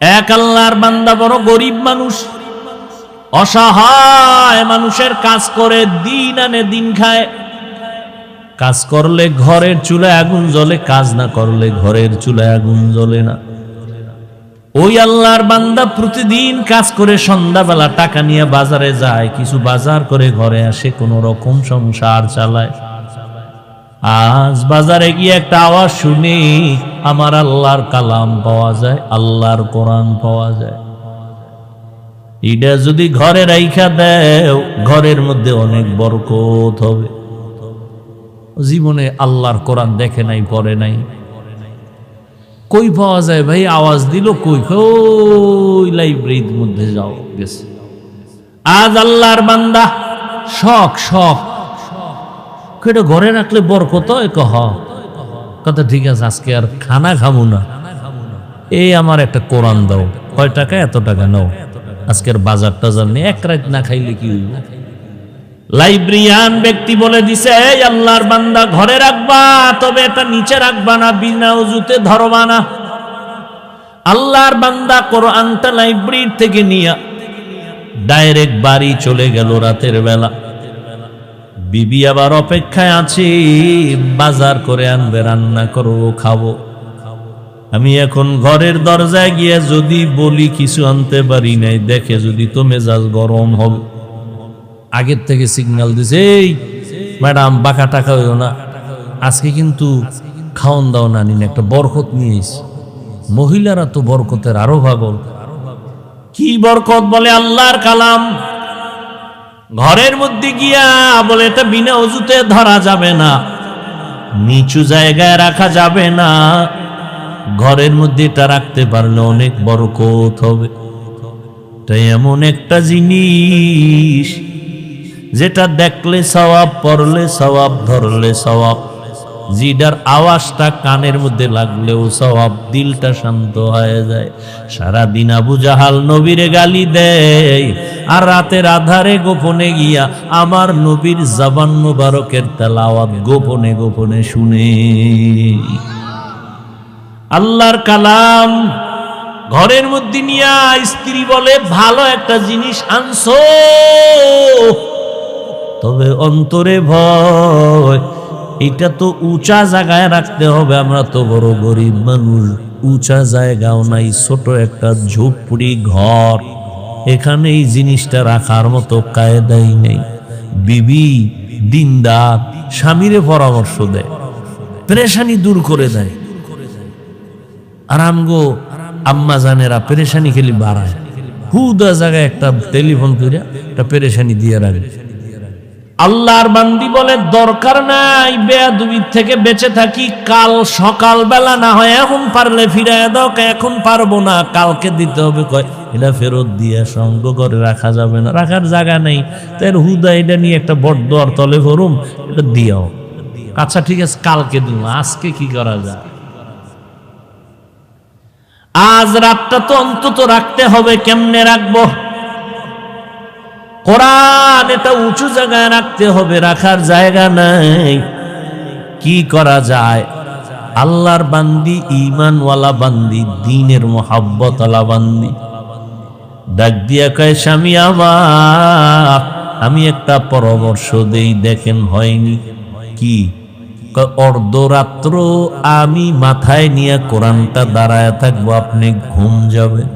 এক আল্লাহর বান্দা বড় গরিব মানুষ, অসহায় মানুষের কাজ করে দিন আনে দিন খায়। কাজ করলে ঘরের চুলায় আগুন জ্বলে, কাজ না করলে ঘরের চুলায় আগুন জ্বলে না। ওই আল্লাহর বান্দা প্রতিদিন কাজ করে সন্ধ্যাবেলা টাকা নিয়ে বাজারে যায়, কিছু বাজার করে ঘরে আসে, কোন রকম সংসার চালায়। আজ বাজারে গিয়ে একটা আওয়াজ শুনি, আমার আল্লাহর কালাম পাওয়া যায়, আল্লাহর কোরআন পাওয়া যায়। এটা যদি ঘরে রাইখা দেও, ঘরের মধ্যে অনেক বরকত হবে। জীবনে আল্লাহর কোরআন দেখে নাই, পড়ে নাই, কই পাওয়া যায় ভাই? আওয়াজ দিল কই? ওই লাইব্রেরির মধ্যে যাও, গেছে। আজ আল্লাহর বান্দা শখ শখ কেটে ঘরে রাখলে বরকত কথা, ঠিক আছে আজকে আর খানা খাবো না, এই আমার একটা কোরআন দাও, কয় টাকা? এত টাকা নাও, আজকের বাজার টাজার নিয়ে এক রাত না খাইলে কি হইব? লাইব্রেরিয়ান ব্যক্তি বলে দিছে, এই আল্লাহর বান্দা ঘরে রাখবা, তবে এটা নিচে রাখবা না, বিনা উজুতে ধরবা না। আল্লাহর বান্দা কোরআনটা লাইব্রেরি থেকে নিয়ে ডাইরেক্ট বাড়ি চলে গেল রাতের বেলা। বিবি আবার অপেক্ষায় আছে, বাজার করে আনবে, রান্না করো, খাবো। আমি এখন ঘরের দরজায় গিয়ে যদি বলি কিছু আনতে পারি নাই, দেখে যদি তো মেজাজ গরম হবে। আগের থেকে সিগন্যাল দিছে, এই ম্যাডাম বাঁকা টাকা হইও না, আজকে কিন্তু খাওন দাও না, নিন একটা বরকত নিয়ে এসে। মহিলারা তো বরকতের আরো পাগল। কি বরকত? বলে আল্লাহর কালাম। ঘরের মধ্যে গিয়া বলে এটা বিনা ওযুতে ধরা যাবে না, নিচু জায়গায় রাখা যাবে না, ঘরের মধ্যে এটা রাখতে পারলে অনেক বরকত হবে। তাই এমন একটা জিনিস যেটা দেখলে সওয়াব, পড়লে সওয়াব, ধরলে সওয়াব, জিডার আওয়াজটা কানের মধ্যে লাগলেও সওয়াব, দিলটা শান্ত হয়ে যায়। সারাদিন আবু জাহাল নবীরে গালি দেয়, আর রাতের আধারে গোপনে গিয়া আমার নবীর জবান মুবারকের তেলাওয়াত গোপনে গোপনে শুনে। আল্লাহর কালাম ঘরের মধ্যে নিয়া স্ত্রী বলে, ভালো একটা জিনিস আনছো, তবে অন্তরে ভয়, এটা তো উঁচা জায়গায় রাখতে হবে। আমরা তো বড় গরিব মানুষ, উঁচা জায়গাও নাই, ছোট একটা ঝুপড়ি ঘর, এখানে এই জিনিসটা রাখার মতো কায়দাই নেই। বিবি দিনদার, স্বামীরে পরামর্শ দেয়, পেরেশানি দূর করে দেয়। আর আমগো আম্মা জানেরা পেরেশানি খেলি বাড়ায়, হুদা জায়গায় একটা টেলিফোন করে একটা পেরেশানি দিয়ে রাখে। আল্লাহর বান্দি বলে, দরকার নাই, বেয়াদবির থেকে বেঁচে থাকি, কাল সকাল বেলা না হয়, এখন পারলে ফিরাইয়া দাও। এখন পারবো না, কালকে দিতে হবে। কয় এটা ফেরত দিয়ে সঙ্গ করে রাখা যাবে না, রাখার জায়গা নেই, তাই হুদা এটা নিয়ে একটা বড্ড আর তলে ভরুম, এটা দিয়াও। আচ্ছা ঠিক আছে, কালকে দিব, আজকে কি করা যায়? আজ রাতটা তো অন্তত রাখতে হবে। কেমনে রাখবো? কোরআন এটা উঁচু জায়গায় রাখতে হবে, রাখার জায়গা নাই। কি করা যায়? আল্লাহর বান্দি, ঈমানওয়ালা বান্দি, দ্বীনের মুহাব্বতওয়ালা বান্দি ডাক দিয়া কয়, স্বামী আমার, আমি একটা পরামর্শ দেই, দেখেন হয়নি কি? অর্ধরাত্র আমি মাথায় নিয়ে কোরআনটা দাঁড়ায় থাকবো, আপনি ঘুম যাবেন।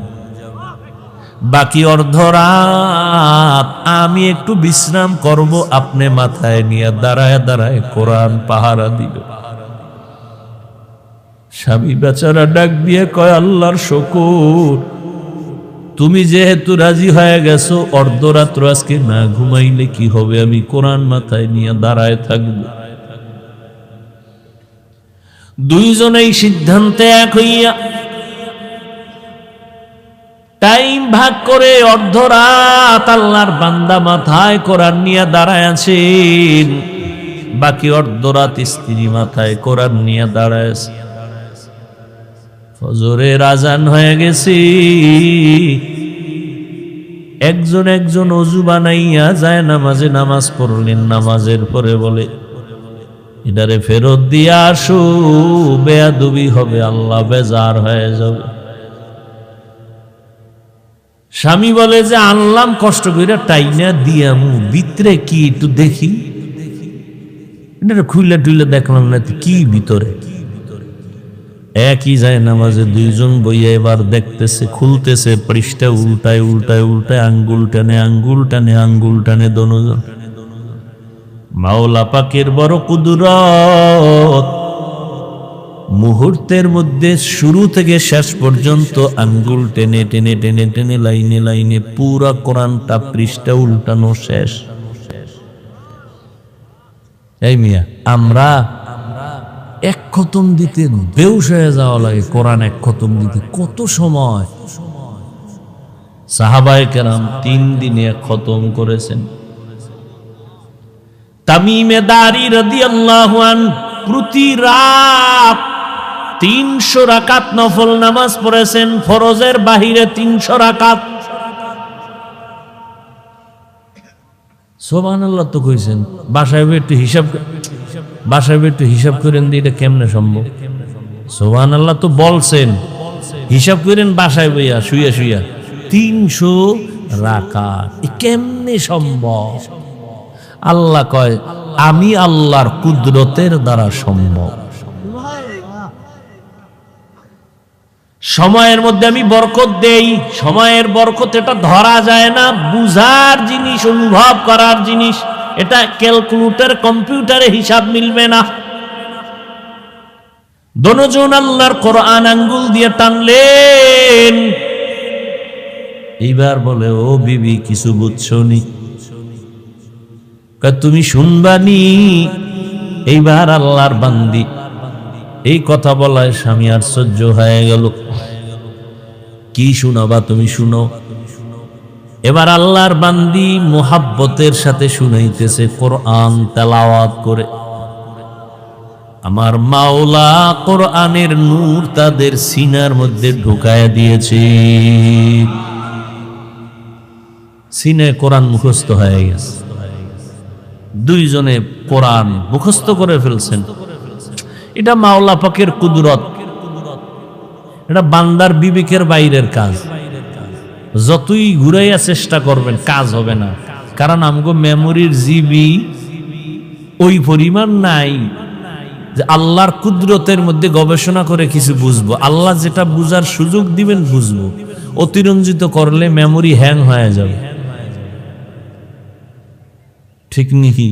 বাকি অর্ধরাত আমি একটু বিশ্রাম করব, আপনি মাথায় নিয়ে দাঁড়ায় দাঁড়ায় কোরআন পাহারা দিবে। স্বামী বেচারা ডাক দিয়ে কয়, আল্লাহর শুকর, তুমি যেহেতু রাজি হয়ে গেছো, অর্ধরাত্র আজকে না ঘুমাইলে কি হবে, আমি কোরআন মাথায় নিয়ে দাঁড়ায় থাকব। দুইজনেই সিদ্ধান্তে এক হইয়া টাইম ভাগ করে অর্ধরাত আল্লাহর বান্দা মাথায় কোরআন নিয়ে দাঁড়ায় আছেন, বাকি অর্ধরাত স্ত্রী মাথায় কোরআন নিয়ে দাঁড়ায় আছে। ফজরের আজান হয়ে গেছে, একজন একজন ওযু বানাইয়া যায় নামাজে নামাজ পড়লেন। নামাজের পরে বলে, এটারে ফেরত দিয়ে আসো, বেয়াদবি হবে, আল্লাহ বেজার হয়ে যাবে। স্বামী বলে যে আনলাম কষ্ট করে টাইনা দিয়ামু, ভিতরে কি একটু দেখি। এটা খুলে টুলে দেখলাম না কি ভিতরে। একই যায় নামাজে দুইজন বইয়া এবার দেখতেছে, খুলতেছে পৃষ্ঠা, উল্টায় উল্টায় উল্টায় আঙ্গুল টানে আঙ্গুল টানে আঙ্গুল টানে দনোজন। মাওলা পাকের বড় কুদরত, মুহূর্তের মধ্যে শুরু থেকে শেষ পর্যন্ত আঙ্গুল টেনে টেনে টেনে টেনে লাইনে লাইনে পুরা কোরআনটা পৃষ্ঠা উল্টানো শেষ। এই মিয়া, আমরা এক খতম দিতে বেহুশ হয়ে যাওয়া লাগে। কোরআন এক খতম দিতে কত সময়। সাহাবায়ে কেরাম 3 দিনে এক খতম করেছেন। তামিমে দারি রাদিয়াল্লাহু আনহু প্রতি রাত 300 রাকাত নফল নামাজ পড়েছেন, ফরজের বাহিরে 300 রাকাত। সুবহানাল্লাহ তো কইছেন, বাসায় একটু হিসাব করেন দিয়ে এটা কেমনে সম্ভব? সুবহানাল্লাহ তো বলছেন, হিসাব করেন বাসায় বইয়া শুইয়া শুইয়া 300 রাকাত, কেমনে সম্ভব? আল্লাহ কয় আমি আল্লাহর কুদরতের দ্বারা সম্ভব। সময়ের মধ্যে আমি বরকত দেই। সময়ের বরকত এটা ধরা যায় না, বুঝার জিনিস, অনুভব করার জিনিস। এটা ক্যালকুলেটর কম্পিউটারে হিসাব মিলবে না। দনজন আল্লাহর কোরআন আঙ্গুল দিয়ে টানলেন। এইবার বলে, ও বিবি কিছু বুঝছো নি? তুমি শুনবানি। এইবার আল্লাহর বান্দি এই কথা বলায় স্বামী আশ্চর্য হয়ে গেল। কি শুনাবা তুমি? শুনো। এবার আল্লাহর বান্দি মোহাব্বতের সাথে শুনাইতেছে কোরআন তেলাওয়াত করে। আমার মাওলা কোরআনের নূর তাদের সিনার মধ্যে ঢুকায় দিয়েছে। সিনায় কোরআন মুখস্থ হয়ে গেছে। দুইজনে কোরআন মুখস্থ করে ফেলছেন। এটা মাওলা পাকের কুদরত। এটা বান্দার বিবেকের বাইরের কাজ। যতই ঘুরাইয়া চেষ্টা করবেন কাজ হবে না, কারণ আমগো মেমোরির জিবি ওই পরিমাণ নাই যে আল্লাহর কুদরতের মধ্যে গবেষণা করে কিছু বুঝবো। আল্লাহ যেটা বুঝার সুযোগ দিবেন বুঝবো। অতিরঞ্জিত করলে মেমোরি হ্যাং হয়ে যাবে। ঠিক নাকি?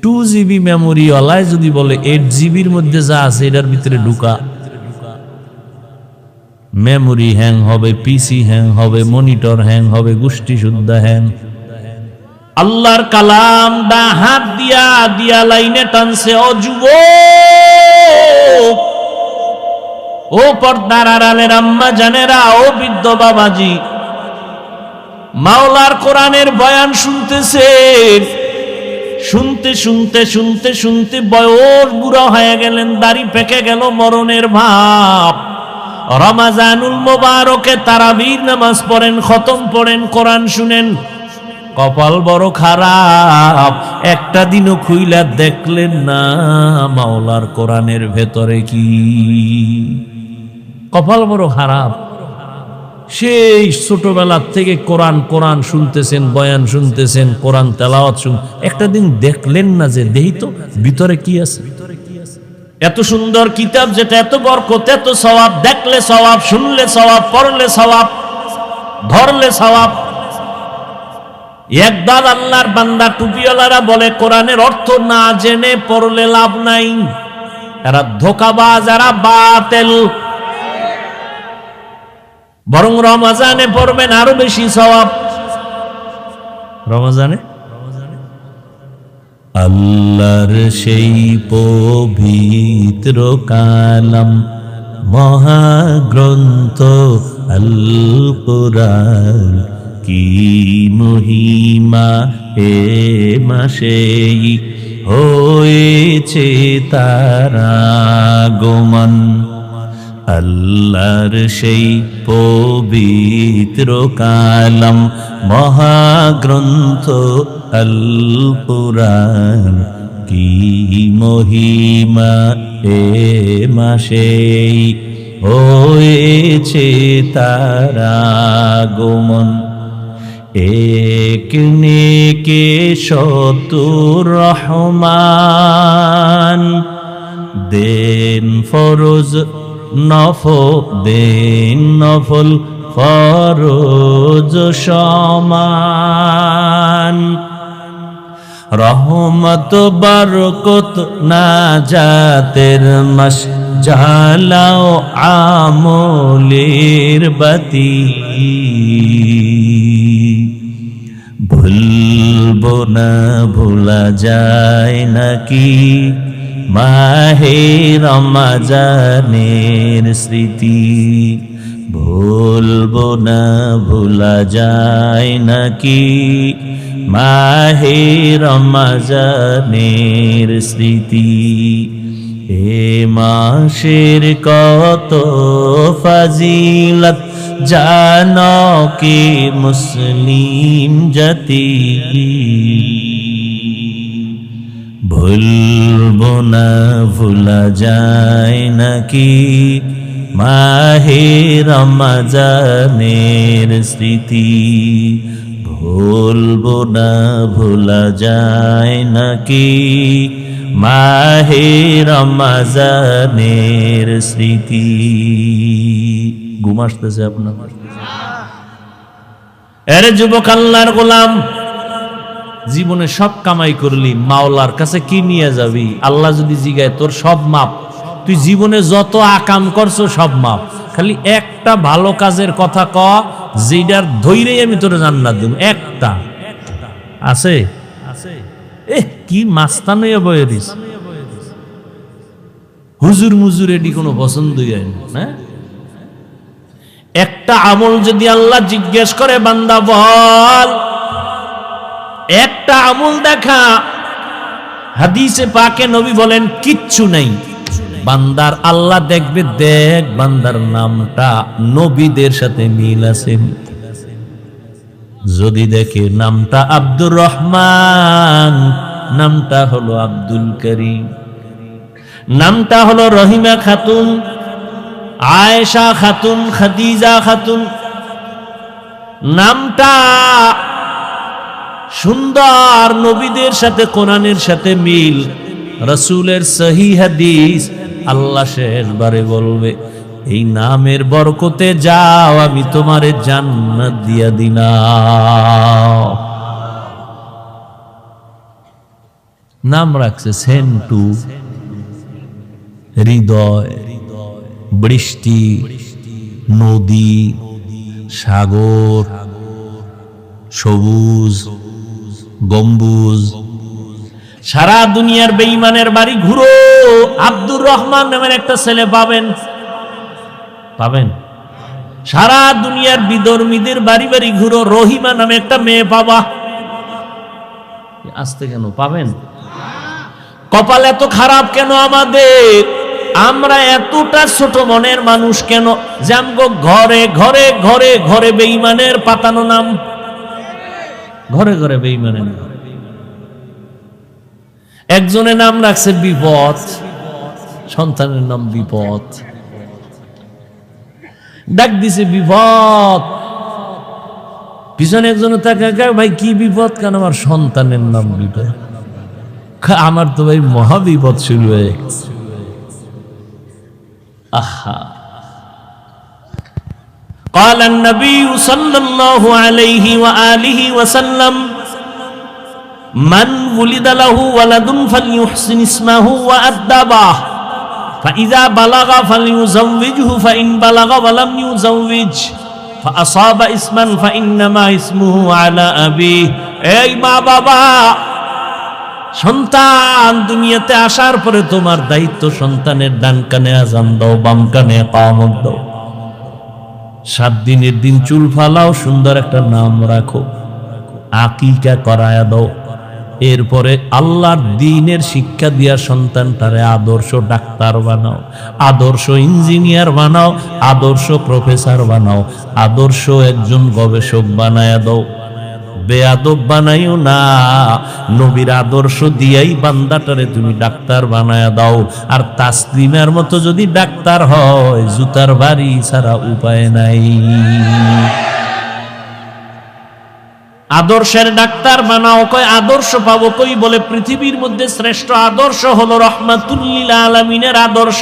2 GB মেমোরি ওয়ালায় যদি বলে 8 GBর মধ্যে যা আছে এটার ভিতরে ঢুকা, মেমোরি হ্যাং হবে, পিসি হ্যাং হবে, মনিটর হ্যাং হবে, গোষ্ঠী শুদ্ধা হ্যাং। আল্লাহর কালাম দা হাত দিয়া দিয়া লাইনে টানছে। ও যুবক, ও পর্দার আড়ালের আম্মা জানেরা, ও বৃদ্ধ বাবাজি, মাওলার কোরআনের বয়ান শুনতেছেন। শুনতে শুনতে শুনতে শুনতে বয়স বুড়া হয়ে গেলেন, দাড়ি পেকে গেল, মরণের ভাব। রমাজানুল মোবারকে তারাবির নামাজ পড়েন, খতম পড়েন, কোরআন শুনেন, কপাল বড় খারাপ। একটা দিনও খুইলা দেখলেন না মাওলার কোরআনের ভেতরে কি। কপাল বড় খারাপ। সেই ছোটবেলার থেকে কোরআন কোরআন শুনতেছেন, বয়ান শুনতেছেন, কোরআন তেলাওয়াত একটা দিন দেখলেন না যে দেহি তো ভিতরে কি আছে। এত সুন্দর কিতাব, যেটা এত বরকত, এত সওয়াব, দেখলে সওয়াব, শুনলে সওয়াব, পড়লে সওয়াব, ধরলে সওয়াব। একদল আল্লাহর বান্দা টুপিওয়ালারা বলে কোরআনের অর্থ না জেনে পড়লে লাভ নাই। এরা ধোঁকাবাজ, এরা বাতিল। বরং রমজানে পড়বেন আরো বেশি সওয়াব। রমজানে আল্লাহর সেই পবিত্র কালাম মহাগ্রন্থ আল কুরআন, কি মহিমা এ মাসেই হয়েছে তার আগমন। আল্লাহর সেই পবিত্র কালাম মহাগ্রন্থ আল কুরআন, কি মহিমা এ মাসেই হয়েছে তারা আগমন। এক নেকে শতুর রহমান, দেন ফরজ নফল ফরজ সমান। রহমত বরকত নাজাতের মাস, জ্বালাও আমলের বাতি। ভুলবো না ভোলা যায় নাকি মাহে রমজানের স্মৃতি। ভুলবো না ভোলা যায় নাকি মাহে রমজানের স্মৃতি। এ মাসের কত ফজিলত জানো কি মুসলিম জাতি। ভুলবো না ভোলা যায় নাকি মাহে রমজানের স্মৃতি। ভুলবো না ভোলা যায় নাকি মাহে রমজানের স্মৃতি। ঘুম আসতেছে আপনার? এরে যুবক আল্লাহর গোলাম, জীবনে সব কামাই করলি, মাওলার কাছে কি নিয়ে যাবি? আল্লাহ যদি জিগায় তোর সব মাপ, তুই জীবনে যত আকাম করছো সব মাপ, খালি একটা ভালো কাজের কথা ক, যেটার ধৈরেই আমি তোর জান্নাত দেব। একটা আছে? কি মাস্তান হইয়া বয়ে দিস, হুজুর মুজুর এটি কোনো পছন্দই হয় না। একটা আমল যদি আল্লাহ জিজ্ঞেস করে, বান্দা বল একটা আমল দেখা, হাদিসে পাকে নবী বলেন কিচ্ছু নেই। বান্দার আল্লাহ দেখবে, দেখ বান্দার নামটা নবীদের সাথে মিল আছে। যদি দেখে নামটা আব্দুর রহমান, নামটা হলো আব্দুল করিম, নামটা হলো রহিমা খাতুন, আয়েশা খাতুন, খাদিজা খাতুন, নামটা সুন্দর, নবীদের সাথে কোরআনের সাথে মিল, রাসূলের সহি হাদিস, আল্লাহ শেষবারে বলবে এই নামের বরকতে যাও, আমি তোমারে জান্নাত দিয়া দিলাম। নাম রাখছে সেন্টু, হৃদয়, বৃষ্টি, নদী, সাগর, সবুজ, গম্বুজ। সারা দুনিয়ার বেঈমানের বাড়ি ঘুরো, আব্দুর রহমান নামের একটা ছেলে পাবেন, পাবেন। সারা দুনিয়ার বিধর্মীদের বাড়ি বাড়ি ঘুরো, রহিমা নামে একটা মেয়ে পাবা। আসতে কেন পাবেন? কপাল এত খারাপ কেন আমাদের? আমরা এতটা ছোট মনের মানুষ কেন যে আমগো ঘরে ঘরে ঘরে ঘরে বেঈমানের পাতানো নাম, ঘরে ঘরে বেঈমানের নাম। একজনের নাম রাখছে বিপদ, সন্তানের নাম বিপদ, ডাক দিছে বিপদ। পিছনে একজন তাকে, ভাই কি বিপদ? কেন? আমার সন্তানের নাম বিপদ। আমার তো ভাই মহা বিপদ শুরু হয়ে গেছে। আহা, قال النبي صلى الله عليه وآله وسلم من ولد له ولد فليحسن اسمه وأدبه فإذا بلغ فليزوجه فإن بلغ ولم يزوج فأصاب اسما فإنما اسمه على أبيه। এই মা বাবা, সন্তান দুনিয়াতে আসার পরে তোমার দায়িত্ব সন্তানের ডান কানে আযান দাও, বাম কানে ইকামত দাও। 7 দিনের দিন চুল ফালাও, সুন্দর একটা নাম রাখো, আকিকা করায়া দাও। এরপরে আল্লাহর দ্বীনের শিক্ষা দিয়া সন্তানটারে আদর্শ ডাক্তার বানাও, আদর্শ ইঞ্জিনিয়ার বানাও, আদর্শ প্রফেসর বানাও, আদর্শ একজন গবেষক বানায়া দাও। বেয়াদব বানাইও না। নবীর আদর্শ দিয়াই বান্দাটারে তুমি ডাক্তার বানায়া দাও। আর তাসলিমের মতো যদি ডাক্তার হয়, জুতার বাড়ি ছাড়া উপায় নাই। আদর্শের ডাক্তার বানাও। কয় আদর্শ পাবো কই? বলে পৃথিবীর মধ্যে শ্রেষ্ঠ আদর্শ হলো রাহমাতুল লিল আলামিনের আদর্শ।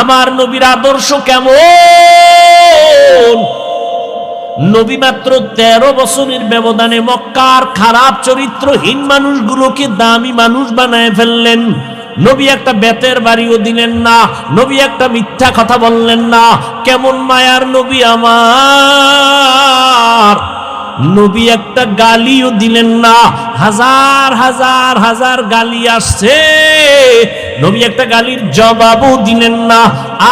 আমার নবীর আদর্শ কেমন? নবী মাত্র 13 বছরের ব্যবধানে মক্কার খারাপ চরিত্রহীন মানুষগুলোকে দামি মানুষ বানায় ফেললেন। নবী একটা বেতের বাড়িও দিলেন না, নবী একটা মিথ্যা কথা বললেন না। কেমন মায়ার নবী আমার! নবী একটা গালিও দিলেন না। হাজার হাজার হাজার গালি আসছে, নবী একটা গালির জবাবও দিলেন না।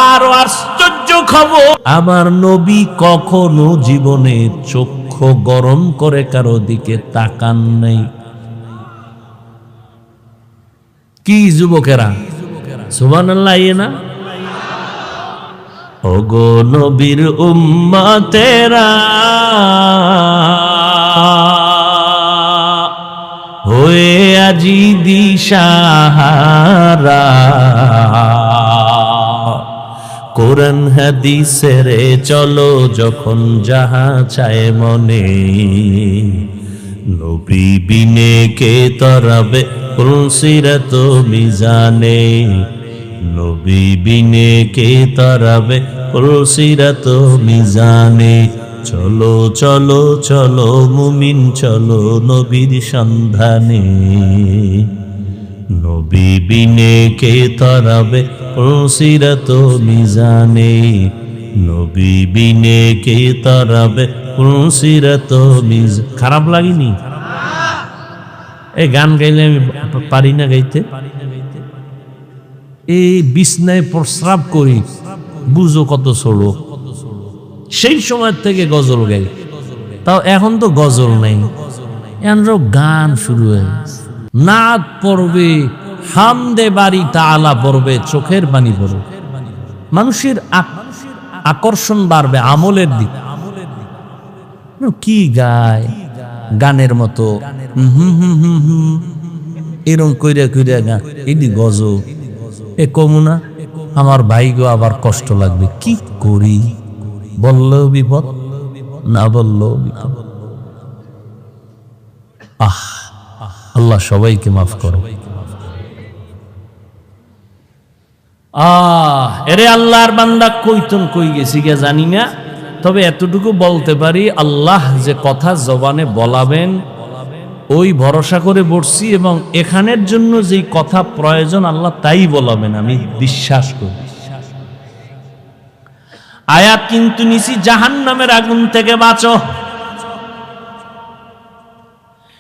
আরো আশ্চর্য খবর, আমার নবী কখনো জীবনে চক্ষু গরম করে কারো দিকে তাকান নাই। কি যুবকেরা, সুবহানাল্লাহ না? ওগো নবীর উম্মতেরা, হয়ে আজি দিশাহারা, কোরআন হাদিসের চলো যখন যাহা চায় মনে, নবী বিনে কে তরাবে পুলসিরাত মিজানে, নবী বিনে কে তরাবে পুলসিরাত মিজানে। চলো চলো চলো মুমিন চলো নবীর সন্ধানে, নবী বিনে কে তরাবে পুলসিরাত মিজানে, নবী বিনে কে তরাবে পুলসিরাত মিজ। খারাপ লাগেনি? এই গান গাইলে আমি পারি না গাইতে। এই বিছনায় প্রস্রাব করি, বুঝো কত ছোড়ো। সেই সময় থেকে গজল গাই, তাও এখন তো গজল নাই, এখন গান শুরু হয়ে গেছে। নাত পড়বে, হামদে বাড়ি তাআলা পড়বে, চোখের পানি পড়বে, মানুষের আকর্ষণ বাড়বে আমলের দিকে। কি গায় গানের মতো এরম কইরা কইরা গান, এটি গজল। এ কমুনা আমার ভাই গো, আবার কষ্ট লাগবে। কি করি? বললেও বিপদ, না বললেও বিপদ। আল্লাহ সবাইকে মাফ করো। এরে আল্লাহর বান্দা, কইতন কই গেছি গে জানি না, তবে এতটুকু বলতে পারি, আল্লাহ যে কথা জবানে বলাবেন ওই ভরসা করে বসছি, এবং এখানের জন্য যেই কথা প্রয়োজন আল্লাহ তাই বলাবেন, আমি বিশ্বাস করি। আয়াত কিন্তু নিছি জাহান্নামের আগুন থেকে বাঁচো।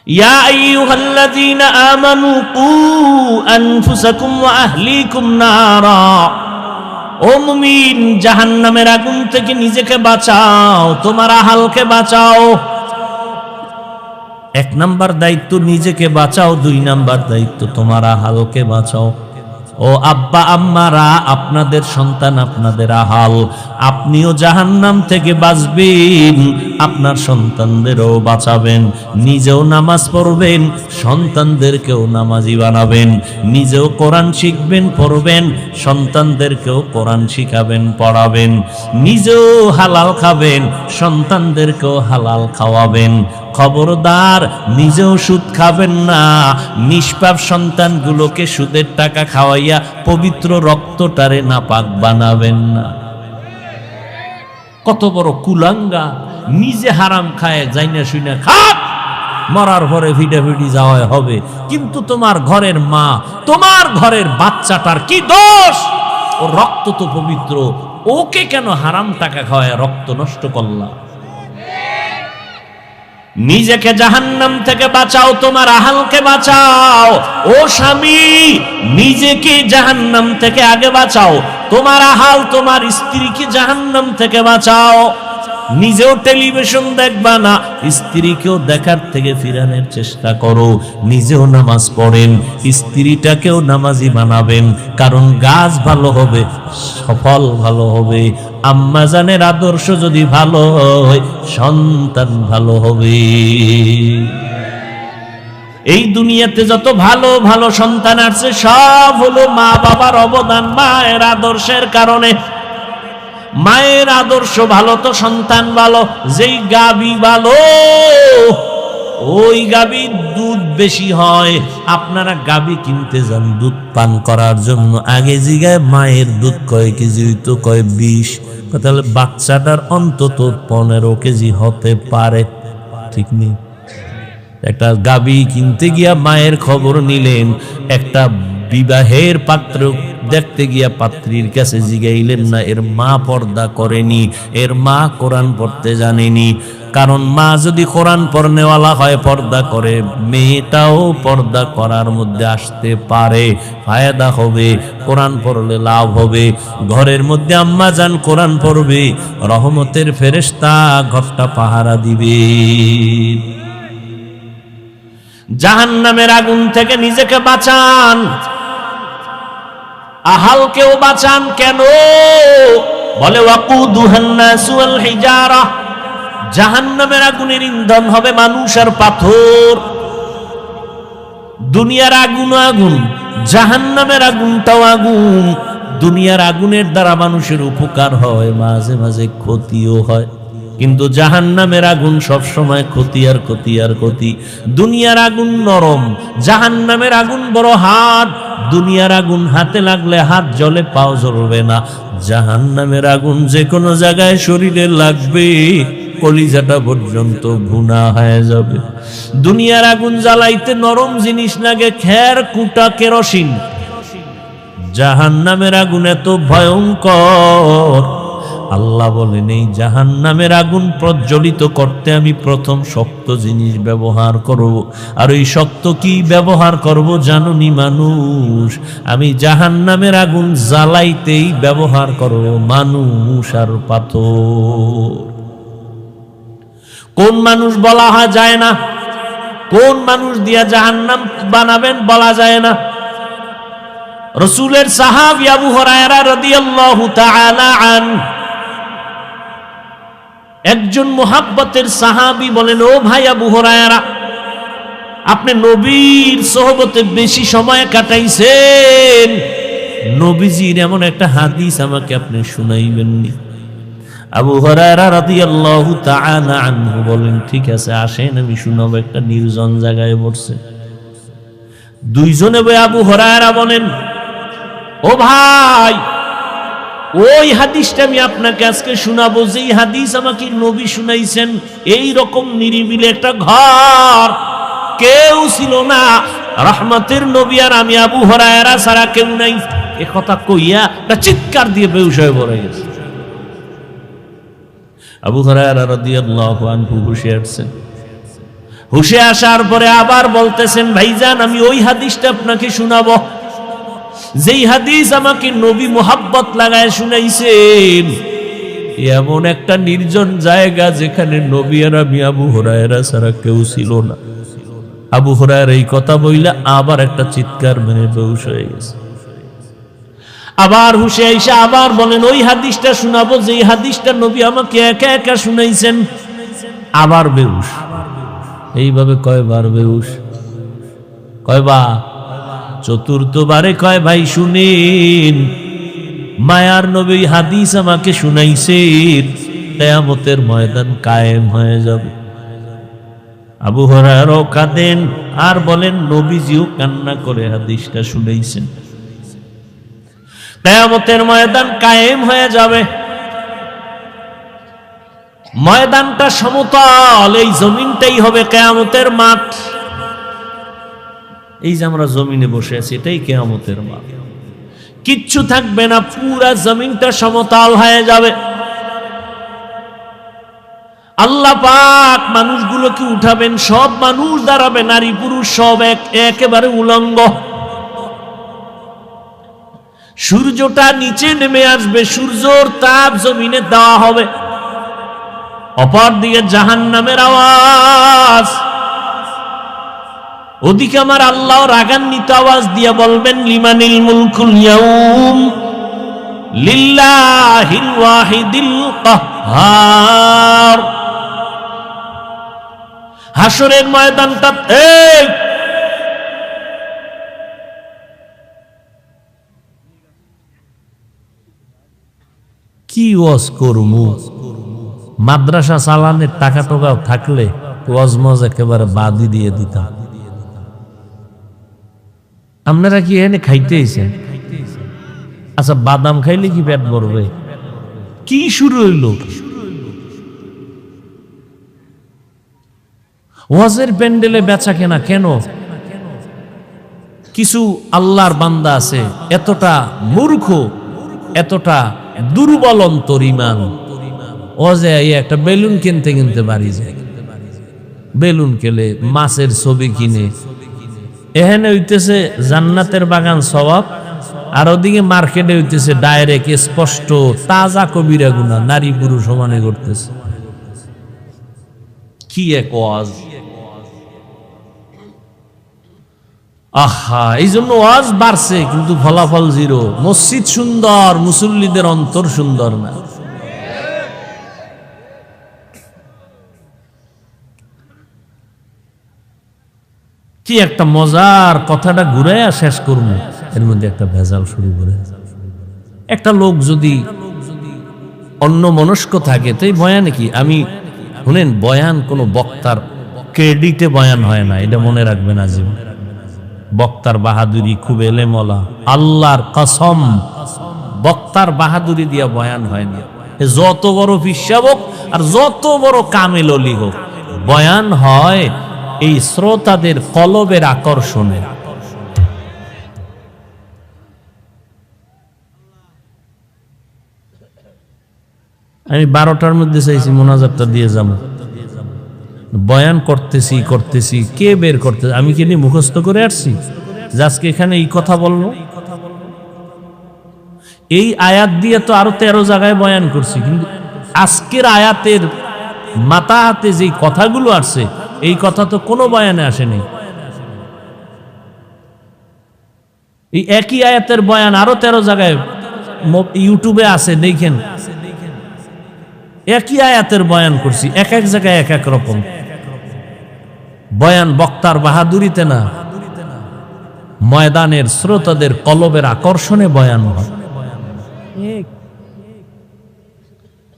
ইয়া আইয়ুহাল্লাযীনা আমানু কু আনফুসাকুম ওয়া আহলিকুম নারা। ও মুমিন, জাহান্নামের আগুন থেকে নিজেকে বাঁচাও, তোমার আহালকে বাঁচাও। 1 নাম্বার দায়িত্ব নিজেকে বাঁচাও, 2 নাম্বার দায়িত্ব তোমার আহালকে বাঁচাও। ও আব্বা আম্মারা, আপনাদের সন্তান আপনাদের আহাল, আপনিও জাহান্নাম থেকে বাঁচবেন, আপনার সন্তানদেরও বাঁচাবেন। নিজেও নামাজ পড়বেন, সন্তানদেরকেও নামাজি বানাবেন। নিজেও কোরআন শিখবেন, পড়বেন, সন্তানদেরকেও কোরআন শিখাবেন, পড়াবেন। নিজেও হালাল খাবেন, সন্তানদেরকেও হালাল খাওয়াবেন। খবরদার, নিজেও সুদ খাবেন না, নিষ্পাপ সন্তানগুলোকে সুদের টাকা খাওয়াইয়া পবিত্র রক্তটারে নাপাক বানাবেন না। কত বড় কুলাঙ্গা, নিজে হারাম খায়, যাইনা শুইনা খাক, মরার পরে ভিডাভিডি যাওয়া হবে, কিন্তু তোমার ঘরের মা, তোমার ঘরের বাচ্চাটার কি দোষ? ও রক্ত তো পবিত্র, ওকে কেন হারাম টাকা খাওয়ায় রক্ত নষ্ট করলা? নিজেকে জাহান্নাম থেকে বাঁচাও, তোমার আহালকে বাঁচাও। ও স্বামী, নিজেকে জাহান্নাম থেকে আগে বাঁচাও, তোমার আহাল তোমার স্ত্রীকে জাহান্নাম থেকে বাঁচাও। নিজেও টেলিভিশন দেখবা না, স্ত্রীকেও দেখার থেকে ফিরানোর চেষ্টা করো। নিজেও নামাজ পড়েন, স্ত্রীটাকেও নামাজি বানাবেন, কারণ গাছ ভালো হবে, সফল ভালো হবে। আম্মা জানের আদর্শ যদি ভালো হয় সন্তান ভালো হবে। এই দুনিয়াতে যত ভালো ভালো সন্তান আছে সব হলো মা বাবার অবদান, মায়ের আদর্শের কারণে। মায়ের আদর্শ ভালো তো সন্তান ভালো। যেই গাবি ভালো ওই গাবির দুধ বেশি হয়। আপনারা গাবি কিনতে যান দুধ পান করার জন্য, আগে জিগায় মায়ের দুধ কয় কেজি হইতো, কয় 20। তাহলে বাচ্চাটার অন্তত 15 কেজি হতে পারে, ঠিক নেই? একটা গাবি কিনতে গিয়া মায়ের খবর নিলেন, একটা বিবাহের পাত্র দেখতে গিয়া পাত্রীর কাছে জিগাইলেন না এর মা পর্দা করেনি, এর মা কোরআন পড়তে জানেনি। কারণ মা যদি কোরআন পড়নেওয়ালা হয়, পর্দা করে, মেয়েটাও পর্দা করার মধ্যে আসতে পারে, ফায়দা হবে, কোরআন পড়লে লাভ হবে। ঘরের মধ্যে আম্মা জান কোরআন পড়বে, রহমতের ফেরেশতা ঘরটা পাহারা দিবে। জাহান্নামের আগুন থেকে নিজেকে বাঁচান, আহালকেও বাঁচান। কেন? বলে ওয়াকুদুহান নাসু ওয়াল হিজারা, জাহান্নামের আগুনের ইন্ধন হবে মানুষ আর পাথর। দুনিয়ার আগুন আগুন, জাহান্নামের আগুনটাও আগুন। দুনিয়ার আগুনের দ্বারা মানুষের উপকার হয়, মাঝে মাঝে ক্ষতিও হয়, কিন্তু জাহান্নামের আগুন সব সময় ক্ষতি আর ক্ষতি আর ক্ষতি। দুনিয়ার আগুন নরম, জাহান্নামের আগুন বড় হাত। দুনিয়ার আগুন হাতে লাগলে হাত জ্বলে, পাও জ্বলবে না। জাহান্নামের আগুন যে কোনো জায়গায় শরীরে লাগবে, কলিজাটা পর্যন্ত ভুনা হয়ে যাবে। দুনিয়ার আগুন জ্বালাইতে নরম জিনিস লাগে, খের কুটা কেরোসিন। জাহান্নামের আগুন এত ভয়ঙ্কর, আল্লাহ বলেন এই জাহান্নামের আগুন প্রজ্বলিত করতে আমি প্রথম শক্ত জিনিস ব্যবহার করব। আর ওই শক্ত কি ব্যবহার করব জানুনি মানুষ? আমি জাহান্নামের আগুন জ্বালাইতেই ব্যবহার করব মানুষ আর পাথর। কোন মানুষ বলা যায় না, কোন মানুষ দিয়া জাহান্নাম বানাবেন বলা যায় না। রাসূলের সাহাবী আবু হুরায়রা রাদিয়াল্লাহু তাআলা আনহু, একজন মুহাব্বতের সাহাবী বলেন, ও ভাই আবু হুরায়রা, আপনি নবীর সোহবতে বেশি সময় কাটাইছেন, নবীজির এমন একটা হাদিস আমাকে আপনি শুনাইবেননি? আবু হুরায়রা রাদিয়াল্লাহু তাআলা আনহু বলেন, ঠিক আছে আসেন আমি শুনাবো। একটা নির্জন জায়গায় বসছে, দুইজনে বই আবু হুরায়রা বলেন, ও ভাই, ওই হাদিসটা আমি আপনাকে আজকে শোনাবো যেই হাদিস আমাকে নবী শুনাইছেন। এই রকম নিরিবিলি একটা ঘর, কেউ ছিল না, রহমতের নবী আর আমি আবু হুরায়রা ছাড়া কেউ নাই। এ কথা কইয়া একটা চিৎকার দিয়ে বেহুশ হয়ে পড়ে গেছে। আবু হুরায়রা রাদিয়াল্লাহু আনহু হুশে আসছেন। হুশে আসার পরে আবার বলতেছেন, ভাইজান আমি ওই হাদিসটা আপনাকে শোনাবো যেই হাদিস আমাকে নবী মোহাব্বত লাগায় শুনাইছেন। এমন একটা নির্জন জায়গা যেখানে নবী আর আমি আবু হুরায়রা ছাড়া কেউ ছিল না। আবু হুরায়রা এই কথা বইলা আবার একটা চিৎকার মেরে বেহুশ হয়ে গেছে। আবার হুশে আইসা আবার বলেন, ওই হাদিসটা শোনাবো যেই হাদিসটা নবী আমাকে একা একা শুনাইছেন। আবার বেহুশ। এইভাবে কয়বার বেহুশ? কয়বার? চতুর্থবারে কয়, ভাই শুনেন, মায়ার নবী হাদিস আমাকে শুনাইছেন, কিয়ামতের ময়দান কায়েম হয়ে যাবে। আবু হুরায়রা কাঁদেন আর বলেন, নবীজিও কান্না করে হাদিসটা শুনাইছেন। কিয়ামতের ময়দান কায়েম হয়ে যাবে। ময়দানটা সমতল, এই জমিনটাই হবে কিয়ামতের মাঠ। এই যে আমরা জমিনে বসে আছি, এটাই কিয়ামতের মাঠ। কিচ্ছু থাকবে না, পুরা জমিনটা সমতল হয়ে যাবে। আল্লাহ পাক মানুষগুলোকে উঠাবেন, সব মানুষ দাঁড়াবে, নারী পুরুষ সব একেবারে উলঙ্গ। সূর্যটা নিচে নেমে আসবে, সূর্যর তাপ জমিনে দেওয়া হবে। অপর দিকে জাহান্নামের আওয়াজ, ওদিকে আমার আল্লাহ রাগান্বিত আওয়াজ দিয়ে বলবেন, লিমানিল মুলকুল ইয়াউম, লিল্লাহিল ওয়াহিদিল কাহ্হার। হাসরের ময়দানটা কি ওয়াজ করমু? মাদ্রাসা চালানের টাকা টোকাও থাকলে ওয়াজ মজ একেবারে বাদই দিয়ে দিতাম। আপনারা কি এনে খাইতে আইছেন? আচ্ছা, বাদাম খাইলে কি পেট ভরবে? কি শুরু হইল? ওয়াজের প্যান্ডেলে বেচা কেনা কেন? কিছু আল্লাহর বান্দা আছে এতটা মূর্খ, এতটা দুর্বল অন্তর ইমান, ওয়াজে একটা বেলুন কিনতে কিনতে বাড়ি যায়, বেলুন কেলে মাছের ছবি কিনে, এখানে হইতেছে জান্নাতের বাগান সওয়াব, আর ওদিকে মার্কেটে হইতেছে ডাইরেক্ট স্পষ্ট তাজা কবিরা গুনাহ, নারী পুরুষ সমানে করতেছে। কি এক ওয়াজ! আহা, এই জন্য ওয়াজ বাড়ছে কিন্তু ফলাফল জিরো। মসজিদ সুন্দর, মুসল্লিদের অন্তর সুন্দর না। কি একটা মজার কথাটা ঘুরাইয়া শেষ করবো, এর মধ্যে একটা ভেজাল শুরু করে। একটা লোক যদি অন্য মনস্ক থাকে তো এই বয়ানে কি, আমি শুনেন, বয়ান কোনো বক্তার ক্রেডিটে বয়ান হয় না, এটা মনে রাখবেন আজীবন। বক্তার বাহাদুরি খুব এলেমলা, আল্লাহর কসম, বক্তার বাহাদুরি দিয়া বয়ান হয় না। যত বড় পিসাব হোক আর যত বড় কামেল অলি হোক, বয়ান হয় এই শ্রোতাদের কলবের আকর্ষণে। আমি 12টার মধ্যে চাইছি মোনাজাতটা দিয়ে যাবো, বয়ান করতেছি, কে বের করতেছে? আমি কি নিয়ে মুখস্থ করে আসছি যে আজকে এখানে এই কথা বলবো? এই আয়াত দিয়ে তো আরো 13 জায়গায় বয়ান করছি, কিন্তু আজকের আয়াতের মাথা হাতে যে কথাগুলো আসছে, এই কথা তো কোনো বয়ানে আসেনি। এই একই আয়াতের বয়ান আরো 13 জায়গায় ইউটিউবে আছে, দেখেন। একই আয়াতের বয়ান করছি, এক এক জায়গায় এক এক রকম বয়ান। বক্তার বাহাদুরিতে না, ময়দানের শ্রোতাদের কলবের আকর্ষণে বয়ান হয়।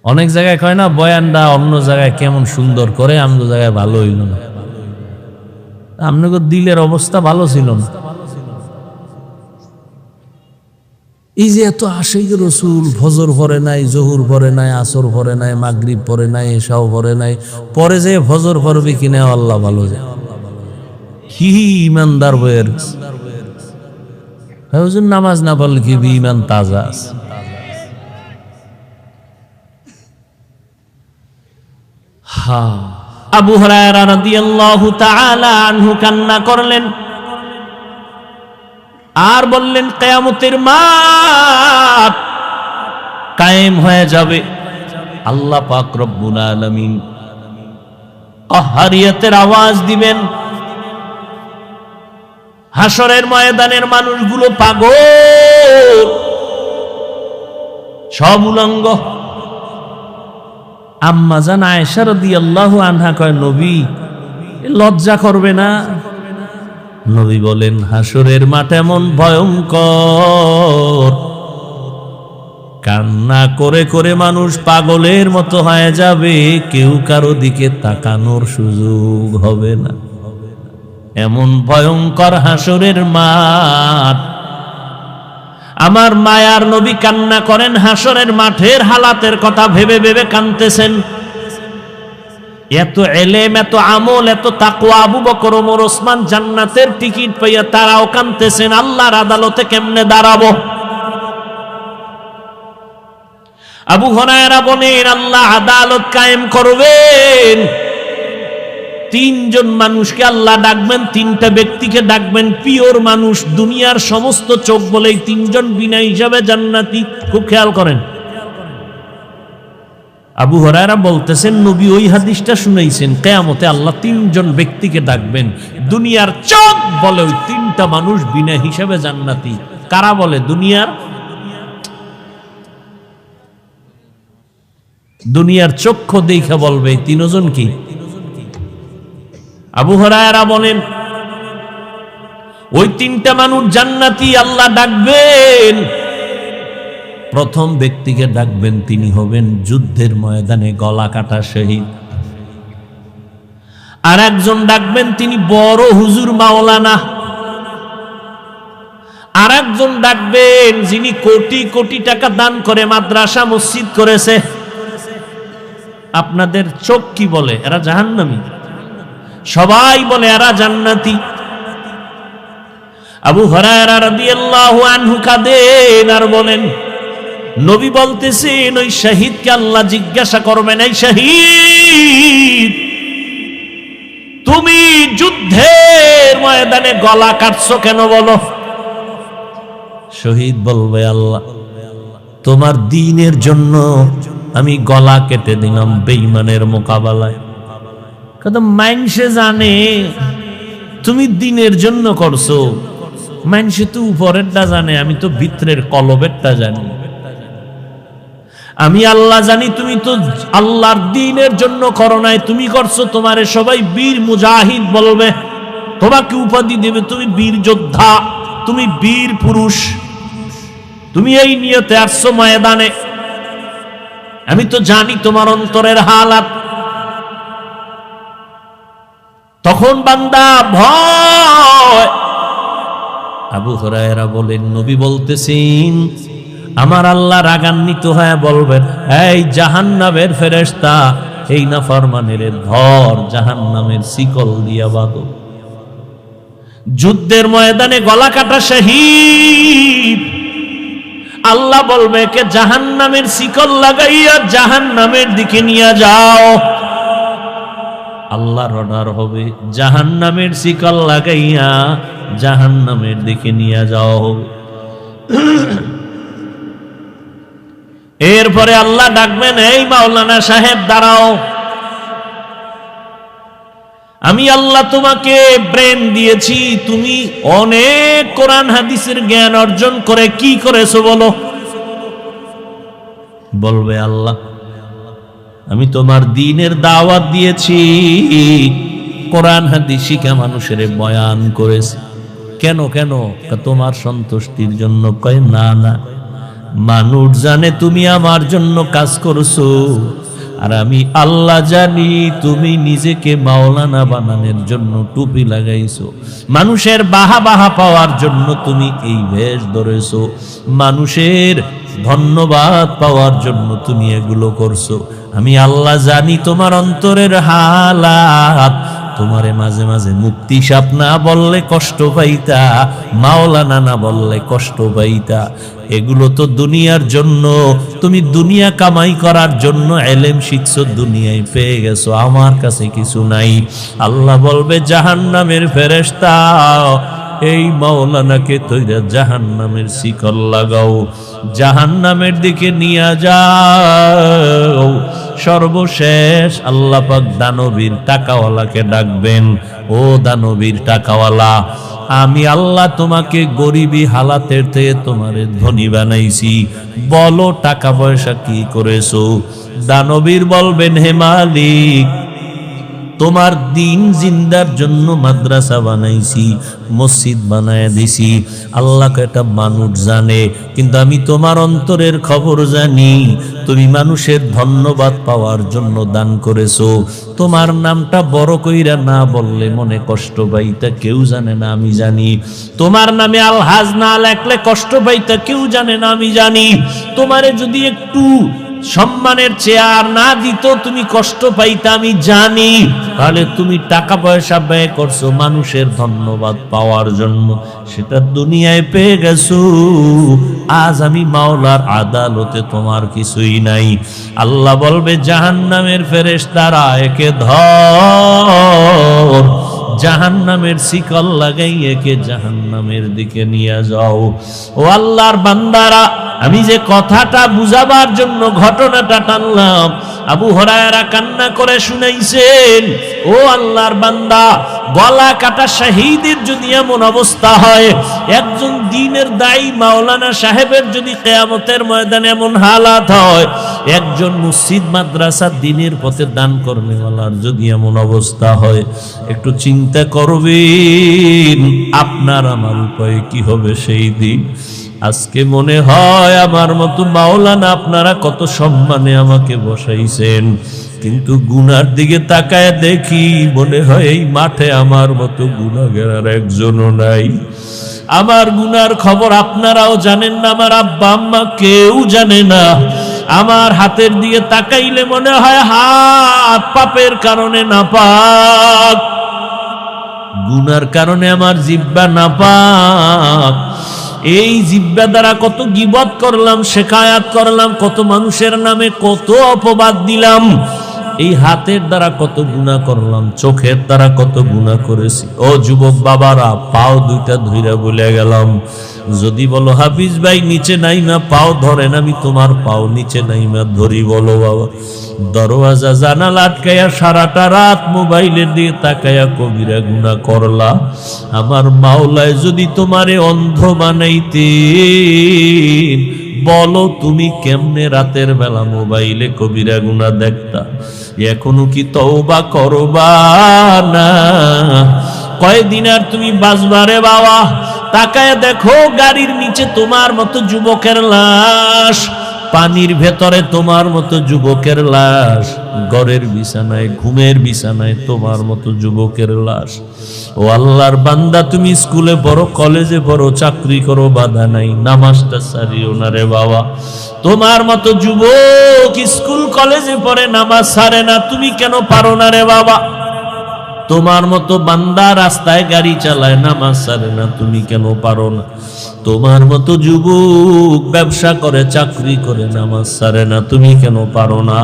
অনেক জায়গায় কয় না, বয়ানটা অন্য জায়গায় কেমন সুন্দর করে, আমাদের জায়গায় ভালো হইল না। আপনাদের দিলের অবস্থা ভালো ছিল না। এই যে এত আশিক রসুল, ফজর পড়ে নাই, জহুর পড়ে নাই, আসর পড়ে নাই, মাগরিব পড়ে নাই, এশাও পড়ে নাই, পরে যে ফজর পড়বে কিনা আল্লাহ ভালো যায়। কি ইমানদার বইয়ের নামাজ না পড়লে কি ইমান তাজা আছে? আবু হুরায়রা রাদিয়াল্লাহু তাআলা আনহু কান্না করলেন আর বললেন, কিয়ামতের মাঠ কায়েম হয়ে যাবে, আল্লাহ পাক রব্বুল আলামিন কাহ্হারিয়াতের আওয়াজ দিবেন, হাসরের ময়দানের মানুষগুলো পাগল, সব উলঙ্গ। আম্মা জান আয়েশা রাদিয়াল্লাহু আনহা কয়, নবী লজ্জা করবে না? নবী বলেন, হাসরের মাঠ এমন ভয়ঙ্কর, কান্না করে করে মানুষ পাগলের মতো হয়ে যাবে, কেউ কারো দিকে তাকানোর সুযোগ হবে না। এমন ভয়ঙ্কর হাসরের মাঠ। আমার মায়ার নবী কান্না করেন, হাসরের মাঠের হালাতের কথা ভেবে ভেবে কাঁদতেছেন। এত এলেম, এত আমল, এত তাকওয়া, আবু বকর, ওমর, ওসমান জান্নাতের টিকিট পাইয়া তারাও কাঁদতেছেন, আল্লাহর আদালতে কেমনে দাঁড়াবো? আবু হুরায়রা বলেন, আল্লাহ আদালত কায়েম করবেন, 3 জন মানুষকে আল্লাহ ডাকবেন, 3টা ব্যক্তিকে ডাকবেন, পিওর মানুষ, দুনিয়ার সমস্ত চোখ বলে 3 জন বিনা হিসাবে জান্নাতি। খুব খেয়াল করেন, আবু হুরায়রা বলতেছেন, নবী ওই হাদিসটা শুনাইছেন, কিয়ামতে আল্লাহ 3 জন ব্যক্তিকে ডাকবেন, দুনিয়ার চোখ বলে ওই 3টা মানুষ বিনা হিসাবে জান্নাতি। কারা বলে? দুনিয়ার দুনিয়ার চক্ষু দেখা বলবে তিনজন কি? আবু হুরায়রা বলেন ওই তিনটা মানুষ জান্নাতি আল্লাহ ডাকবেন। প্রথম ব্যক্তিকে ডাকবেন, তিনি হবেন যুদ্ধের ময়দানে গলা কাটা শহীদ। আর একজন ডাকবেন, তিনি বড় হুজুর মাওলানা। আর একজন ডাকবেন, যিনি কোটি কোটি টাকা দান করে মাদ্রাসা মসজিদ করেছে। আপনাদের চোখ কি বলে? এরা জাহান্নামী। সবাই বলে এরা জান্নাতি। আবু হুরায়রা রাদিয়াল্লাহু আনহু কাঁদেন আর বলেন, নবী বলতেছেন ওই শহীদকে আল্লাহ জিজ্ঞাসা করবেন, এই শহীদ, তুমি যুদ্ধের ময়দানে গলা কাটছো কেন বলো? শহীদ বলবে, আল্লাহ তোমার দ্বীনের জন্য আমি গলা কেটে দিলাম বেঈমানের মোকাবেলায়। কত মানুষে জানে তুমি দ্বীনের জন্য করছো, মানুষে তো উপরেরটা জানে, আমি তো ভিতরের কলবেরটা জানি। আমি আল্লাহ জানি তুমি তো আল্লাহর দ্বীনের জন্য করো নাই, তুমি করছো তোমারে সবাই বীর মুজাহিদ বলবে, তোমাকে উপাধি দেবে তুমি বীর যোদ্ধা, তুমি বীর পুরুষ, তুমি এই নিয়তে আসছো ময়দানে। আমি তো জানি তোমার অন্তরের হালাত। তখন বান্দা ভয়। আবু হুরায়রা বলেন, নবী বলতেছেন আমার আল্লাহ রাগান্বিত হয়ে বলবেন, এই জাহান্নামের ফেরেশতা, এই নাফরমানের ধর, জাহান্নামের শিকল দিয়া বাঁধো। যুদ্ধের ময়দানে গলা কাটা শহীদ, আল্লাহ বলবে কে জাহান্নামের শিকল লাগাইয়া জাহান্নামের দিকে নিয়ে যাও। আল্লাহর অর্ডার হবে, জাহান্নামের শিকল লাগাইয়া জাহান্নামের দিকে নিয়ে যাওয়া হবে। এরপরে আল্লাহ ডাকবেন, এই মাওলানা সাহেব দাঁড়াও, আমি আল্লাহ তোমাকে ব্রেন দিয়েছি, তুমি অনেক কোরআন হাদিসের জ্ঞান অর্জন করে কি করেছো বলো? বলবে, আল্লাহ আমি তোমার দ্বীনের দাওয়াত দিয়েছি, কোরআন হাদিস শিখা মানুষের বয়ান করেছি। কেন কেন? তোমার সন্তুষ্টির জন্য। কয় না না, মানুষ জানে তুমি আমার জন্য কাজ করছো, আর আমি আল্লাহ জানি তুমি নিজেকে মাওলানা বানানোর জন্য টুপি লাগাইছো, মানুষের বাহা বাহা পাওয়ার জন্য তুমি এই বেশ ধরেছো, মানুষের ধন্যবাদ পাওয়ার জন্য তুমি এগুলো করছো। আমি আল্লাহ জানি তোমার অন্তরের হালাত। তোমারে মাঝে মাঝে মুক্তি সাপ না বললে কষ্ট পাইতা, মাওলানা না বললে কষ্ট পাইতা। এগুলো তো দুনিয়ার জন্য, তুমি দুনিয়া কামাই করার জন্য এলেম শিখছো, দুনিয়ায় পেয়ে গেছো, আমার কাছে কিছু নাই। আল্লাহ বলবে, জাহান্নামের ফেরেশতা, এই মাওলানাকে তৈরা জাহান্নামের শিকল লাগাও, জাহান্নামের দিকে নিয়ে যাও। সর্বশেষ আল্লাহ পাক দানবীর টাকাওয়ালাকে ডাকবেন, ও দানবীর টাকাওয়ালা, আমি আল্লাহ তোমাকে গরিবী হালাতের থেকে তোমারে ধনী বানাইছি, বলো টাকা পয়সা কি করেছো? দানবীর বলবেন, হে মালিক, তোমার দিন জিন্দার জন্য মাদ্রাসা বানাইছি, মসজিদ বানায় দিছি। আল্লাহকে এটা মানুষ জানে, কিন্তু আমি তোমার অন্তরের খবর জানি। তুমি মানুষের ধন্যবাদ পাওয়ার জন্য দান করেছো। তোমার নামটা বড় কইরা না বললে মনে কষ্ট পাইতা, কেউ জানে না, আমি জানি। তোমার নামে আলহাজ না লেখলে কষ্ট পাইতা, কেউ জানে না, আমি জানি। তোমারে যদি একটু সম্মানের চেয়ার না দিত তুমি কষ্ট পাইতা, আমি জানি। তাহলে তুমি টাকা পয়সা ব্যয় করছো মানুষের ধন্যবাদ পাওয়ার জন্য, সেটা দুনিয়ায় পেয়ে গেছো। আজ আমি মাওলার আদালতে তোমার কিছুই নাই। আল্লাহ বলবে, জাহান্নামের ফেরেশতারা, একে ধর, জাহান্নামের শিকল লাগাই একে জাহান্নামের দিকে নিয়ে যাও। ও আল্লাহর বান্দারা, আমি যে কথাটা বুঝাবার জন্য ঘটনাটা টানলাম, আবু হুরায়রা কান্না করে শুনাইছেন। ও আল্লাহর বান্দা, গলা কাটা শহীদের যদি এমন অবস্থা হয়, একজন দ্বীনের দায়ী মাওলানা সাহেবের যদি কিয়ামতের ময়দানে এমন হালাত হয়, একজন মসজিদ মাদ্রাসা দ্বীনের পথে দান করনেওয়ালার যদি এমন অবস্থা হয়, একটু চিন্তা করবেন আপনার আমার উপায় কি হবে সেই দিন। আজকে মনে হয় আমার মতো মাওলানা আপনারা কত সম্মানে আমাকে বসাইছেন, কিন্তু গুনার দিকে তাকায় দেখি মনে হয় এই মাঠে আমার মতো গুনাহগার আর একজনও নাই। আমার গুনার খবর আপনারাও জানেন না, আমার আব্বা আম্মা কেউ জানে না। আমার হাতের দিকে তাকাইলে মনে হয় হাত পাপের কারণে নাপাক, গুনার কারণে আমার জিহ্বা নাপাক। এই জিহ্বা দ্বারা কত গীবত করলাম, শিকায়াত করলাম, কত মানুষের নামে কত অপবাদ দিলাম। এই হাতের দ্বারা কত গুনাহ করলাম, চোখের দ্বারা কত গুনাহ করেছি। ও যুবক বাবারা, পাও দুইটা ধইরা বলে গেলাম, যদি বলো হাফিজ ভাই নিচে নাইমা পাও ধরেন, আমি তোমার পাও নিচে নাইমা ধরি। বলো বাবা, দরওয়াজা জানালা আটকাইয়া সারাটা রাত মোবাইলের দিকে তাকাইয়া কবিরা গুনাহ করলা। আমার মাওলায় যদি তোমারে অন্ধ বানাইতেন, বলো তুমি কেমনে রাতের বেলা মোবাইলে কবিরা গুনাহ দেখতা? এখনো কি তওবা করবা না? কয়দিন আর তুমি বাঁচবারে বাবা? তাকায় দেখো গাড়ির নিচে তোমার মতো যুবকের লাশ, পানির ভেতরে তোমার মতো যুবকের লাশ, ঘরের বিছানায় ঘুমের বিছানায় তোমার মতো যুবকের লাশ। ও আল্লাহর বান্দা, তুমি স্কুলে পড়ো, কলেজে পড়ো, চাকরি করো, বাধা নাই, নামাজটা ছাড়িও না রে বাবা। তোমার মতো যুবক স্কুল কলেজে পড়ে, নামাজ ছাড়ে না, তুমি কেন পারো না রে বাবা? তোমার মতো বান্দা রাস্তায় গাড়ি চালায়, নামাজ ছাড়ে না, তুমি কেন পারো না? তোমার মতো যুবক ব্যবসা করে, চাকরি করে, নামাজ ছাড়ে না, তুমি কেন পারো না?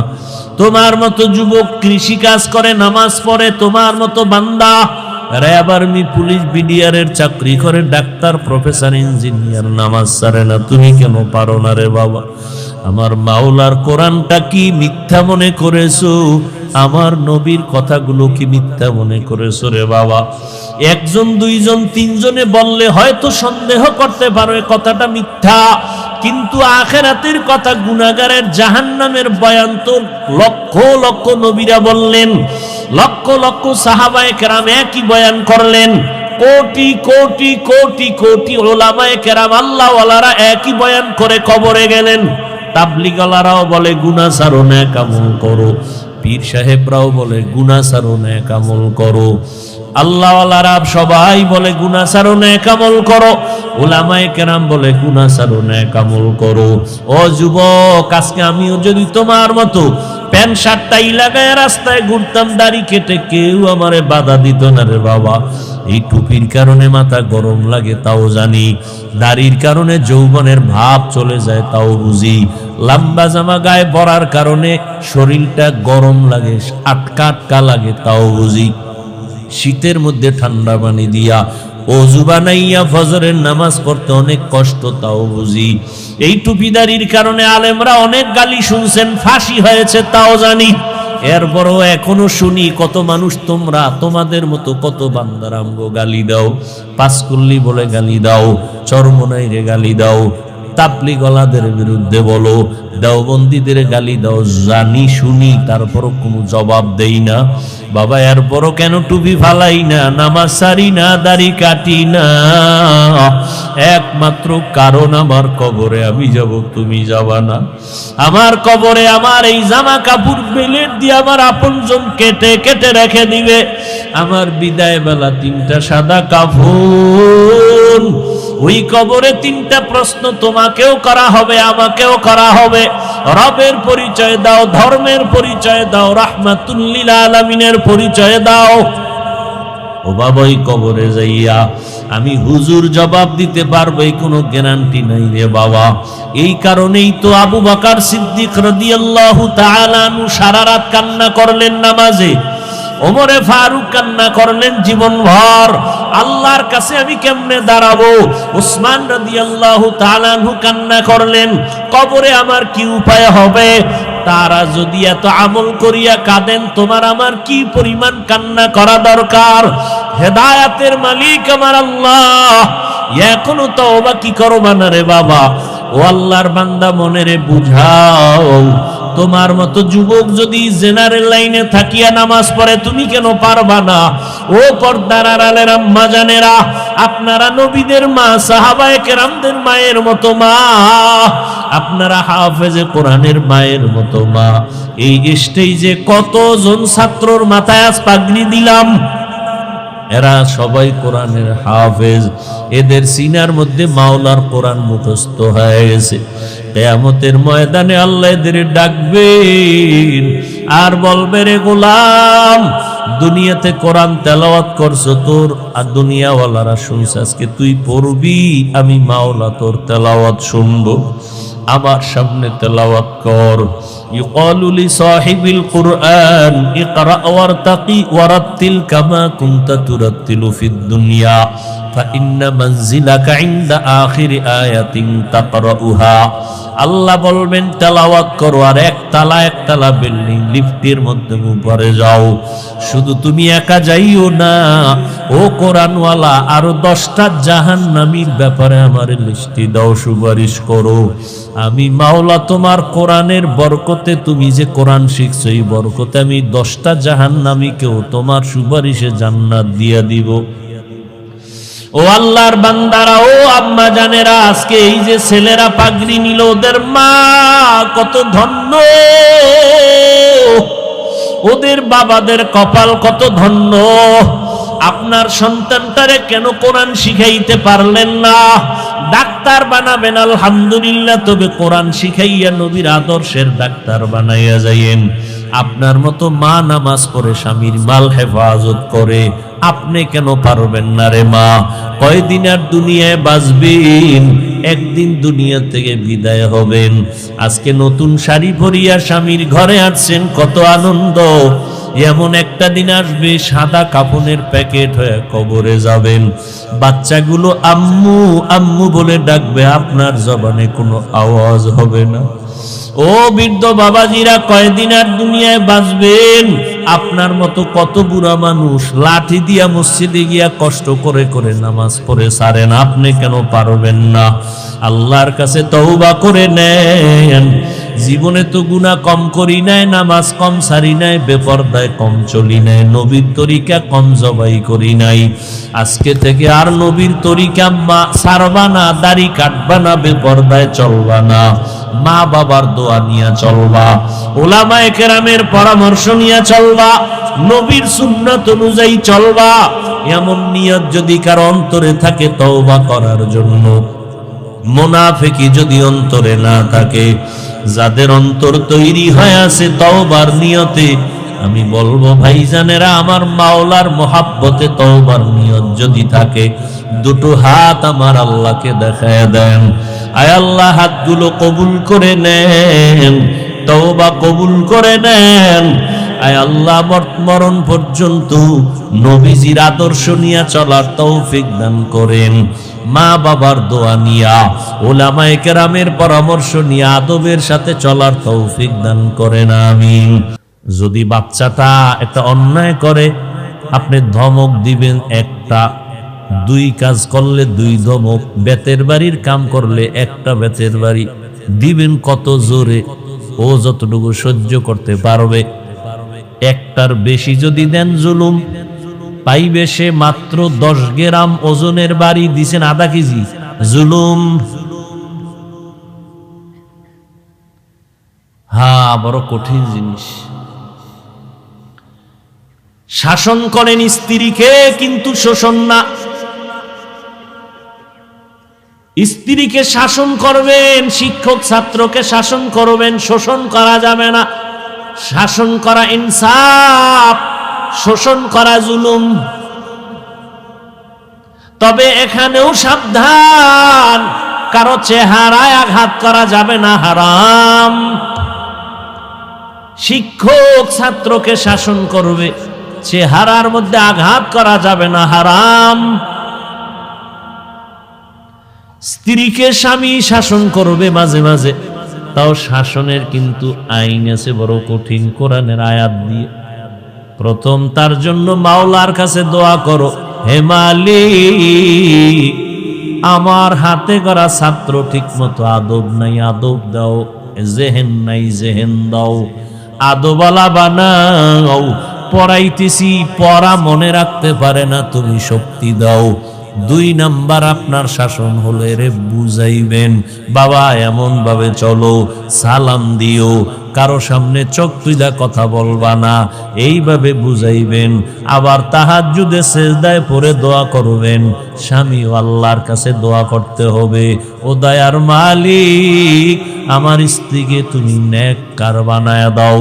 তোমার মতো যুবক কৃষি কাজ করে, নামাজ পড়ে, তোমার মতো বান্দা র্যাব, আর্মি, পুলিশ, বিডিআর এর চাকরি করে, ডাক্তার, প্রফেসর, ইঞ্জিনিয়ার, নামাজ ছাড়ে না, তুমি কেন পারো না রে বাবা? আমার মাওলার কোরআনটা কি মিথ্যা মনে করেছো? আমার নবীর কথাগুলো কি মিথ্যা মনে করেছো রে বাবা? একজন, দুইজন, তিনজনে বললে হয়তো সন্দেহ করতে পারো এ কথাটা মিথ্যা, কিন্তু আখিরাতের কথা, গুনাহগারের জাহান্নামের বয়ান তো লক্ষ লক্ষ নবীরা বললেন, লক্ষ লক্ষ সাহাবায়ে কেরাম একই বয়ান করলেন, কোটি কোটি কোটি কোটি উলামায়ে কেরাম আল্লাহওয়ালারা একই বয়ান করে কবরে গেলেন। তাবলীগওয়ালারাও বলে গুনাহ ছাড়ো, নেক আমল করো। পীর সাহেবরাও বলে গুনাহ ছাড়ো, নেক আমল করো। আল্লাহওয়ালারা সবাই বলে গুনাহ ছাড়ো, নেক আমল করো। উলামায়ে কেরাম বলে গুনাহ ছাড়ো, নেক আমল করো। ও যুবক, আজকে আমিও যদি তোমার মতো প্যান্ট শার্টটাই লাগায় রাস্তায় ঘুরতাম, দাড়ি কেটে, কেউ আমারে বাধা দিত না রে বাবা। এই টুপির কারণে মাথা গরম লাগে তাও জানি, দাড়ির কারণে যৌবনের ভাব চলে যায় তাও বুঝি, লম্বা জামা গায়ে পরার কারণে শরীরটা গরম লাগে, আটকা আটকা লাগে তাও বুঝি, শীতের মধ্যে ঠান্ডা পানি দিয়া ওযু বানাইয়া ফজরের নামাজ পড়তে অনেক কষ্ট তাও বুঝি। এই টুপিদারির কারণে আলেমরা অনেক গালি শুনছেন, ফাঁসি হয়েছে তাও জানি। এরপরও এখনো শুনি কত মানুষ, তোমরা তোমাদের মতো কত বান্দার আমগো গালি দাও, পাঁচকুল্লি বলে গালি দাও, চরমনাইরে গালি দাও, তাবলীগওয়ালাদের বিরুদ্ধে বলো, দেওবন্দীদের গালি দাও, জানি শুনি, তারপরও কোনো জবাব দেই না। বাবা, এরপরও কেন টুপি ফালাই না, নামাজ ছাড়ি না, দাড়ি কাটি না? একমাত্র কারণ আমার কবরে আমি যাব, তুমি যাবা না। আমার কবরে আমার এই জামা কাপড় বেলেট দিয়ে আমার আপনজন কেটে কেটে রেখে দিবে। আমার বিদায় বেলা 3টা সাদা কাফন, ওই কবরে 3টা প্রশ্ন তোমাকেও করা হবে, আমাকেও করা হবে। রবের পরিচয় দাও, ধর্মের পরিচয় দাও, রাহমাতুল লিল আলামিনের পরিচয় দাও। ও বাবা, ওই কবরে যাইয়া আমি হুজুর জবাব দিতে পারবো এই কোনো গ্যারান্টি নাই রে বাবা। এই কারণেই তো আবু বকর সিদ্দিক রাদিয়াল্লাহু তাআলা আনহু সারা রাত কান্না করলেন নামাজে, ওমরে ফারুক কান্না করলেন জীবনভর, আল্লাহর কাছে আমি কেমনে দাঁড়াবো। উসমান রাদিয়াল্লাহু তাআলা আনহু কান্না করলেন, কবরে আমার কি উপায় হবে। তারা যদি এত আমল করিয়া কাঁদেন, তোমার আমার কি পরিমাণ কান্না করা দরকার। হেদায়েতের মালিক আমার আল্লাহ, এখনো তওবা কি করবা না রে বাবা? ও আল্লাহর বান্দা, মনেরে বুঝাও, তোমার মতো যুবক যদি জেনারেল লাইনে থাকিয়া নামাজ পড়ে, তুমি কেন পারবা না? ও পর্দার আড়ালের আম্মা জানেরা, আপনারা নবীদের মা, সাহাবায়ে কেরামদের মায়ের মতো মা, আপনারা হাফেজে কোরআনের মায়ের মতো মা। এই স্টেজে কতজন ছাত্রর মাথায় আজ পাগড়ি দিলাম, এরা সবাই কোরআনের হাফেজ। এদের সিনার মধ্যে মাওলার কোরআন মুখস্থ হয়ে গেছে। কিয়ামতের ময়দানে আল্লাহ এদের ডাকবেন আর বলবে, রে গোলাম, দুনিয়াতে কোরআন তেলাওয়াত করছো, তোর আর দুনিয়াওয়ালারা শুনছে, আজকে তুই পড়বি, আমি মাওলা তোর তেলাওয়াত শুনবো, আমার সামনে তেলাওয়াত কর। ইউকালু লি সাহিবিল কুরআন ইকরা ওয়ারতাকি ওয়ারাত্তিল কামা কুনতা তুরাত্তিলু ফিদ দুনিয়া ফাইন্না মানজিলাকা ইনদা আখিরি আয়াতিন তাকরাউহা। আল্লাহ বলবেন তেলাওয়াত করো, আর একতলা বিল্ডিং লিফটের মধ্যে উপরে যাও। শুধু তুমি একা যাইও না, ও কোরআনওয়ালা, আরো 10টা জাহান্নামীর ব্যাপারে আমার লিস্টি দাও, সুপারিশ করো। আমি মাওলা তোমার কোরআনের বরকতে, তুমি যে কোরআন শিখছো এই বরকতে আমি 10টা জাহান্নামীকেও তোমার সুপারিশে জান্নাত দিয়া দিব। ও আল্লাহর বান্দারা, ও আম্মা জানেরা, আজকে এই যে ছেলেরা পাগড়ি নিল, ওদের মা কত ধন্য, ওদের বাবাদের কপাল কত ধন্য। আপনার সন্তানটারে কেন কোরআন শিখাইতে পারলেন না? ডাক্তার বানাবেন আলহামদুলিল্লাহ, তবে কোরআন শিখাইয়া নবীর আদর্শের ডাক্তার বানাইয়া যাইয়েন। আপনার মতো মা নামাজ পড়ে স্বামীর মাল হেফাজত করে, আপনি কেন পারবেন না রে মা? কয়দিন আর দুনিয়ায় বাঁচবেন, একদিন দুনিয়া থেকে বিদায় হবেন। আজকে নতুন শাড়ি পরিয়া স্বামীর ঘরে আসছেন, কত আনন্দ। এমন একটা দিন আসবে সাদা কাফনের প্যাকেট হয়ে কবরে যাবেন। বাচ্চাগুলো আম্মু আম্মু বলে ডাকবে, আপনার জবানে কোনো আওয়াজ হবে না। ও বৃদ্ধ বাবাজিরা, কয়দিন আর দুনিয়ায় বাঁচবেন? আপনার মতো কত বুড়া মানুষ লাঠি দিয়া মসজিদে গিয়া কষ্ট করে করে নামাজ পড়ে সারেন, আপনি কেন পারবেন না? আল্লাহর কাছে তওবা করে নেন। জীবনে তো গুনাহ কম করি নাই, নামাজ কম সারি নাই, বেপরদায় কম চলি নাই, নবীর তরিকা কম জবাই করি নাই। আজকে থেকে আর নবীর তরিকা সারবা না, দাড়ি কাটবা না, বেপরদায় চলবা না, মা বাবার দোয়া নিয়ে চলবা, উলামায়ে কেরামের পরামর্শ নিয়ে চলবা, নবীর সুন্নাত অনুযায়ী চলবা। এমন নিয়ত যদি কারো অন্তরে থাকে তওবা করার জন্য, মুনাফিকি যদি অন্তরে না থাকে, যাদের অন্তর তৈরি হয়ে আছে তওবার নিয়তে, আমি বলবো ভাইজানেরা, আমার মাওলার মোহাব্বতে তওবার নিয়ত যদি থাকে, দুটো হাত আমার আল্লাহকে দেখায় দেন। আয় আল্লাহ, হাতগুলো কবুল করে নেন, তওবা কবুল করে নেন। আয় আল্লাহ, মরণ পর্যন্ত নবীজির আদর্শ নিয়ে চলার তৌফিক দান করেন। মা বাবার দোয়া নিয়া, উলামায়ে কেরামের পরামর্শ নিয়ে আদবের সাথে চলার তৌফিক দান করেন, আমিন। যদি বাচ্চাটা একটা অন্যায় করে, আপনি ধমক দিবেন একটা, 2 কাজ করলে 2 ধমক, বেতের বাড়ির কাম করলে 1টা বেতের বাড়ি দিবেন। কত জোরে ও যতটুকু সহ্য করতে পারবে। 1টার বেশি যদি দেন জুলুম, পাইবে সে মাত্র 10 গ্রাম ওজনের বাড়ি দিছেন আধা কেজি, জুলুম। হ্যাঁ, বড় কঠিন জিনিস। শাসন করেন স্ত্রীকে, কিন্তু শোষণ না। স্ত্রীকে শাসন করবেন, শিক্ষক ছাত্রকে শাসন করবেন, শোষণ করা যাবে না। শাসন করা ইনসাফ, শোষণ করা জুলুম। তবে এখানেও সাবধান, কারো চেহারায় আঘাত করা যাবে না, হারাম। শিক্ষক ছাত্রকে শাসন করবে, চেহারার মধ্যে আঘাত করা যাবে না, হারাম। স্ত্রীকে স্বামী শাসন করবে মাঝে মাঝে, তাও শাসনের কিন্তু আইন আছে বড় কঠিন, কোরআনের আয়াত দিয়ে। প্রথম তার জন্য মাওলার কাছে দোয়া করো, হে মালিক আমার হাতে করা ছাত্র ঠিক মতো আদব নাই, আদব দাও। জেহেন নাই, জেহেন দাও। আদবালা বানাও। পড়াইতেছি, পড়া মনে রাখতে পারে না, তুমি শক্তি দাও। 2 নাম্বার আপনার শাসন হলো এরে বুঝাইবেন, বাবা এমন ভাবে চলো, সালাম দিও, কারো সামনে চোখ তুইলা কথা বলবা না, এইভাবে বুঝাইবেন। আবার তাহাজ্জুদে সিজদায় পড়ে দোয়া করবেন। স্বামী ও আল্লাহর কাছে দোয়া করতে হবে, ও দয়ার মালিক আমার স্ত্রীকে তুমি নেককার বানায়া দাও,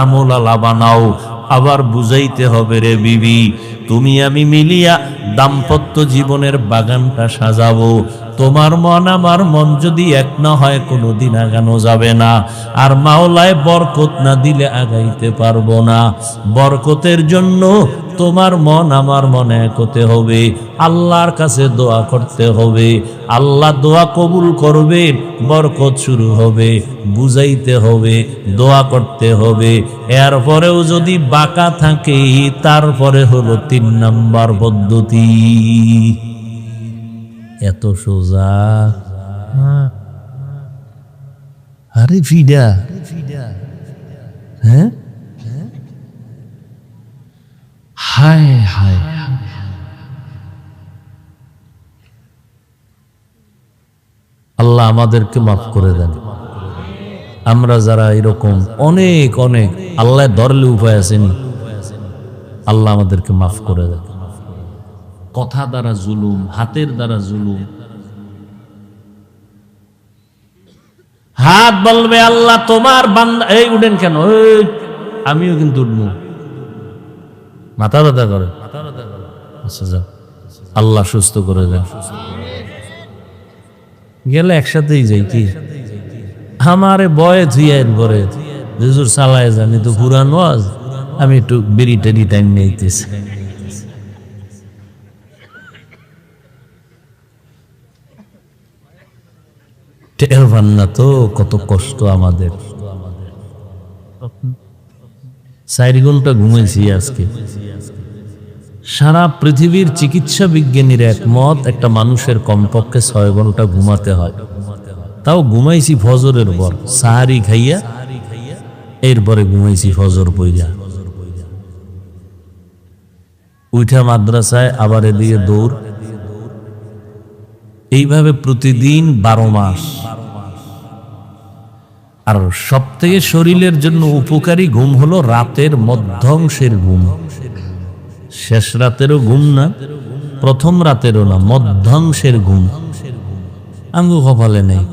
আমলালা বানাও। আবার বুঝাইতে হবে, রে বিবি তুমি আমি মিলিয়া দাম্পত্য জীবনের বাগানটা সাজাবো। তোমার মন আমার মন যদি এক না হয় কোনোদিন আগানো যাবে না। আর মাওলায় বরকত না দিলে আগাইতে পারবো না। বরকতের জন্য তোমার মন আমার মনে এক হতে হবে, আল্লাহর কাছে দোয়া করতে হবে। আল্লাহ দোয়া কবুল করবে, বরকত শুরু হবে। বুঝাইতে হবে, দোয়া করতে হবে। এরপরেও যদি বাঁকা থাকে, তারপরে হলো 3 নাম্বার পদ্ধতি। এত সোজা? আরে ফিডা, হ্যাঁ, হায় হায়। আল্লাহ আমাদেরকে মাফ করে দেন। আমরা যারা এরকম অনেক অনেক আল্লাহ ধরলে উপায় আসেনি, আল্লাহ আমাদেরকে মাফ করে দেন। কথা দ্বারা জুলুম, হাতের দ্বারা জুলুম। হাত বলবে আল্লাহ তোমার বান্দা, এই উঠেন কেন, আমিও কিন্তু উঠবো। মাথা ব্যথা করে, আচ্ছা যাও, আল্লাহ সুস্থ করে দেন। গেলে একসাথেই যাই কি, আমারে বয়ে ধুইয়ের পরে হুজুর চালায় জানি তো পুরান ওয়াজ, আমি একটু বিড়ি টেরি টাইম নিতেছি। টের পান না তো কত কষ্ট আমাদের। 4 ঘন্টা ঘুমাইছি আজকে। সারা পৃথিবীর চিকিৎসা বিজ্ঞানীরা একমত, একটা মানুষের কমপক্ষে 6 ঘন্টা ঘুমাতে হয়। তাও ঘুমাইছি ফজরের পর, সাহারি খাইয়া এরপরে ঘুমাইছি ফজর পইরা। উঠা মাদ্রাসায়, আবার এদিকে দৌড়, এইভাবে প্রতিদিন 12 মাস। আর সব থেকে শরীরের জন্য উপকারী ঘুম হলো রাতের মধ্যাংশের ঘুম। শেষ রাতেরও ঘুম না, প্রথম রাতেরও না, মধ্যাংশের ঘুম। আঙ্গু কপালে নেই।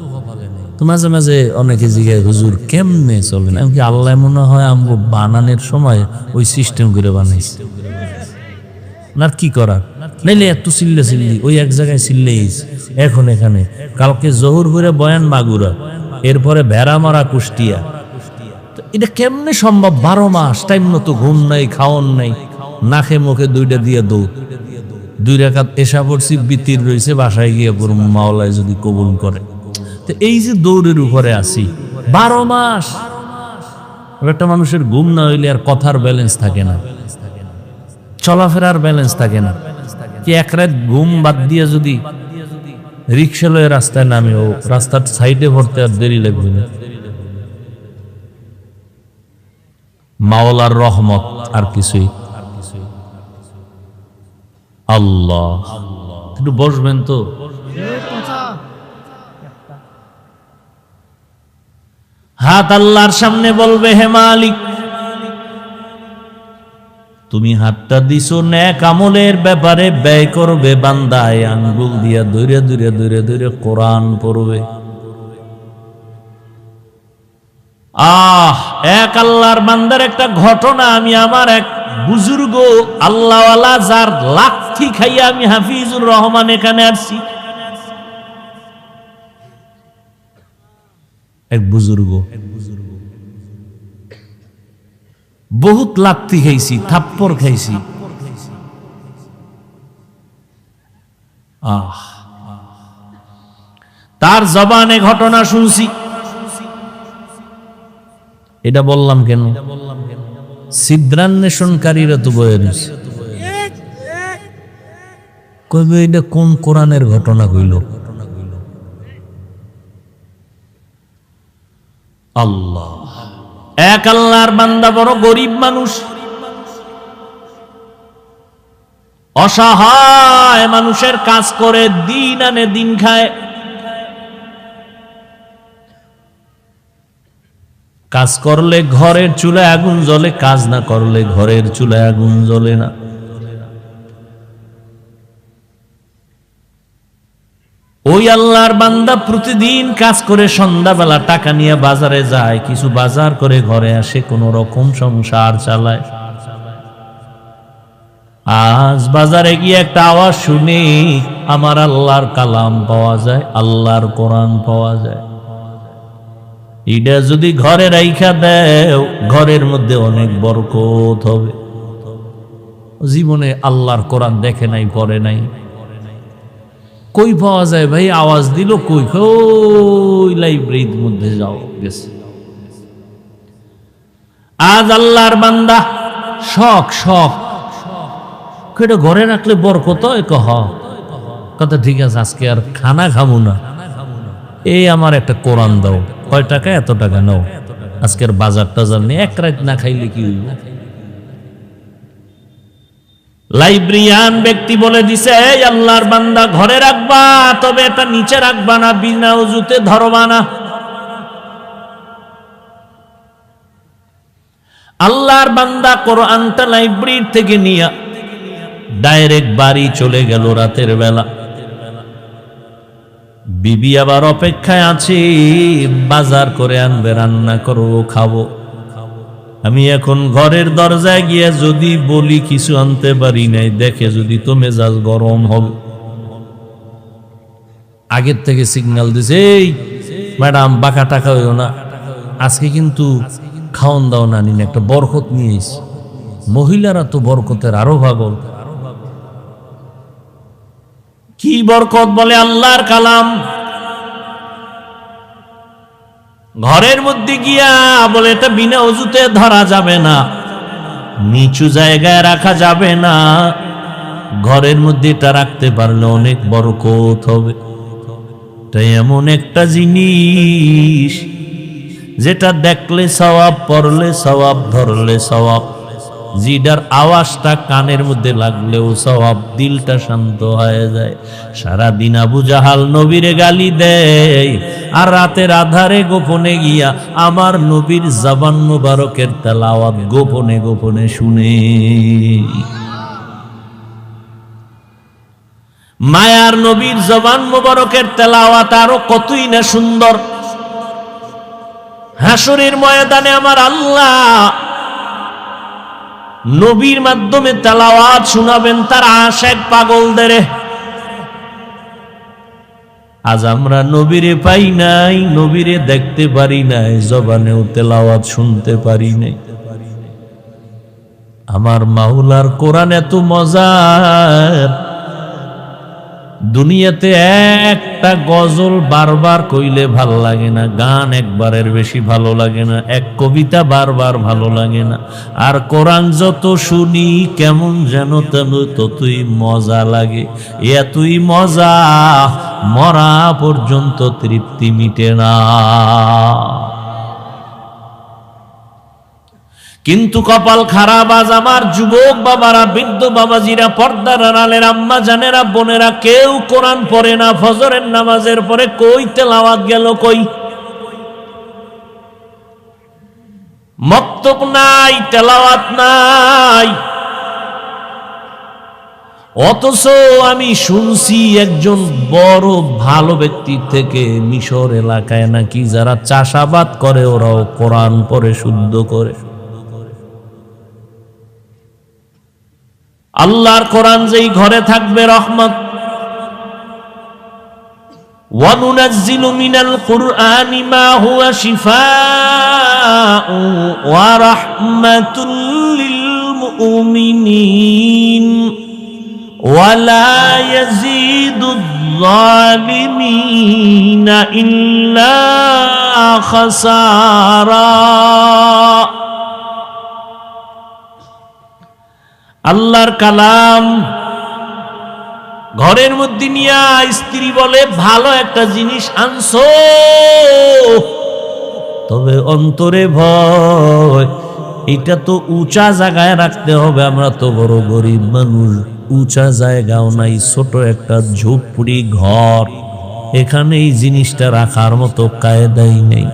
তো মাঝে মাঝে অনেকে জিজ্ঞাসা, হুজুর কেমনে চলেন? এমনকি আল্লাহ মনে হয় আমগো বানানোর সময় ওই সিস্টেম করে বানাইছে। আর কি করার, নাইলে এত চিল্লে চিল্লি, ওই এক জায়গায় চিল্লেই এখন এখানে, কালকে জহুর করে বয়ান মাগুরা, এরপরে ভেড়া মারা কুষ্টিয়া। এটা কেমনে সম্ভব? 12 মাস টাইম মতো ঘুম নাই, খাওয়ান নাই, নাকে মুখে 2টা দিয়ে দৌড়। 2 রাকাত এশা পড়ছি, বিতির রয়েছে, বাসায় গিয়ে পড়ব মাওলায় যদি কবুল করে। তো এই যে দৌড়ের উপরে আছি 12 মাস, একটা মানুষের ঘুম না হইলে আর কথার ব্যালেন্স থাকে না, চলাফেরার ব্যালেন্স থাকে না। কি এক রাত ঘুম বাদ দিয়ে যদি রিক্সা লয়ে রাস্তায় নামে, ও রাস্তার সাইডে ভরতে আর দেরি লাগবে না। মাওলার রহমত আর কিছুই। আল্লাহ, একটু বসবেন তো। হাত আল্লাহর সামনে বলবে, হে মালিক তুমি হাতটা দিছো নেক আমলের ব্যাপারে ব্যয় করবে, বান্দায় আঙ্গুল দিয়া দূরে দূরে দূরে দূরে কোরআন পড়বে। এক আল্লাহর বান্দার একটা ঘটনা, আমি আমার এক বুজুর্গ আল্লাহওয়ালা, যার লাথি খাইয়া আমি হাফিজুর রহমান এখানে আসছি। এক বুজুর্গ, বহুত লাথি খাইছি, থাপ্পড় খাইছি। তার জবানে ঘটনা শুনছি। এটা বললাম কেন? ছিদ্রান্বেষণকারীরা তো বয়ে রয়েছে। কইবে এটা কোন কোরআনের ঘটনা কইল? আল্লাহ, এক আল্লাহর বান্দা বড় গরিব মানুষ, অসহায় মানুষের কাজ করে দিন আনে দিন খায়। কাজ করলে ঘরের চুলায় আগুন জ্বলে, কাজ না করলে ঘরের চুলায় আগুন জ্বলে না। ওই আল্লাহর বান্দা প্রতিদিন কাজ করে সন্ধ্যাবেলা টাকা নিয়ে বাজারে যায়, কিছু বাজার করে ঘরে আসে, কোন রকম সংসার চালায়। আজ বাজারে গিয়ে একটা আওয়াজ শুনি, আমার আল্লাহর কালাম পাওয়া যায়, আল্লাহর কোরআন পাওয়া যায়। এটা যদি ঘরে রাইখা দেও, ঘরের মধ্যে অনেক বরকত হবে। জীবনে আল্লাহর কোরআন দেখে নাই, পড়ে নাই, কই পাওয়া যায় ভাই? আওয়াজ দিল কই? ওই লাইব্রেরির মধ্যে যাও, গেছে। আজ আল্লাহর বান্দা শখ শখ কেটে ঘরে রাখলে বরকত কথা, ঠিক আছে আজকে আর খানা খাবো না, এই আমার একটা কোরআন দাও। কয় টাকা? এত টাকা নাও, আজকের বাজার টাজার নিয়ে এক রাত না খাইলে কি হইব? লাইব্রেরিয়ান ব্যক্তি বলে দিছে, এই আল্লাহর বান্দা ঘরে রাখবা, তবে এটা নিচে রাখবা না, বিনা উজুতে ধরবা না। আল্লাহর বান্দা কোরআনটা লাইব্রেরি থেকে নিয়ে ডাইরেক্ট বাড়ি চলে গেল রাতের বেলা। বিবি আবার অপেক্ষায় আছে, বাজার করে আনবে, রান্না করবো, খাবো। আমি এখন ঘরের দরজায় গিয়ে যদি বলি কিছু আনতে পারি নাই, দেখে যদি তো মেজাজ গরম হবে। আগের থেকে সিগন্যাল দিছে, এই ম্যাডাম বাঁকা টাকা হইও না, আজকে কিন্তু খাওন দাও না, নিন একটা বরকত নিয়েছি। মহিলারা তো বরকতের আরো পাগল। কি বরকত? বলে আল্লাহর কালাম। ঘরের মধ্যে গিয়া বলে এটা বিনা অজুতে ধরা যাবে না, নিচু জায়গায় রাখা যাবে না, ঘরের মধ্যে এটা রাখতে পারলে অনেক বরকত হবে। তাই এমন একটা জিনিস যেটা দেখলে সওয়াব, পড়লে সওয়াব, ধরলে সওয়াব, জিডার আওয়াজটা কানের মধ্যে লাগলেও সওয়াব, দিলটা শান্ত হয়ে যায়। সারাদিন আবু জাহাল নবীরে গালি দেয়, আর রাতের আধারে গোপনে গিয়া আমার নবীর জবান মুবারকের তেলাওয়াত গোপনে গোপনে শুনে। মায়ার নবীর জবান মুবারকের তেলাওয়াত আরো কতই না সুন্দর। হাসরের ময়দানে আমার আল্লাহ নবীর মাধ্যমে তেলাওয়াত শোনাবেন তার আশিক পাগলদের। আজ আমরা নবীরে পাই নাই, নবীরে দেখতে পারি নাই, জবানেও তেলাওয়াত শুনতে পারি নাই। আমার মাওলার কোরআন এত মজার, দুনিয়াতে একটা গজল বারবার কইলে ভালো লাগে না, গান একবারের বেশি ভালো লাগে না, এক কবিতা বারবার ভালো লাগে না। আর কোরআন যত শুনি কেমন যেন ততই মজা লাগে। এতই মজা মরা পর্যন্ত তৃপ্তি মিটে না। কিন্তু কপাল খারাপ, আজ আমার যুবক বাবারা, বৃদ্ধ বাবাজিরা, পর্দার আড়ালের আম্মা জানেরা, বোনেরা, কেউ কোরআন পড়ে না। ফজরের নামাজের পরে কই তেলাওয়াত গেল, কই মক্তব নাই, তেলাওয়াত নাই। অথচ আমি শুনছি একজন বড় ভালো ব্যক্তির থেকে, মিশর এলাকায় নাকি যারা চাষাবাদ করে ওরাও কোরআন পড়ে শুদ্ধ করে। আল্লাহর কোরআন যেই ঘরে থাকবে রহমত। ওয়া নুনাজ্জিলু মিনাল কুরআনি মা হুয়া শিফাউ ওয়া রাহমাতুল লিল মুমিনিন ওয়া লা ইয়াজিদুয যালিমিনা ইল্লা খাসারা। আল্লাহর কালাম ঘরের মধ্যে নিয়া স্ত্রী বলে ভালো একটা জিনিস আনছো, তবে অন্তরে ভয়, এটা তো উঁচা জায়গায় রাখতে হবে, আমরা তো বড় গরিব মানুষ, উঁচা জায়গাও নাই, ছোট একটা ঝুপড়ি ঘর, এখানে এই জিনিসটা রাখার মতো কায়দাই নেই।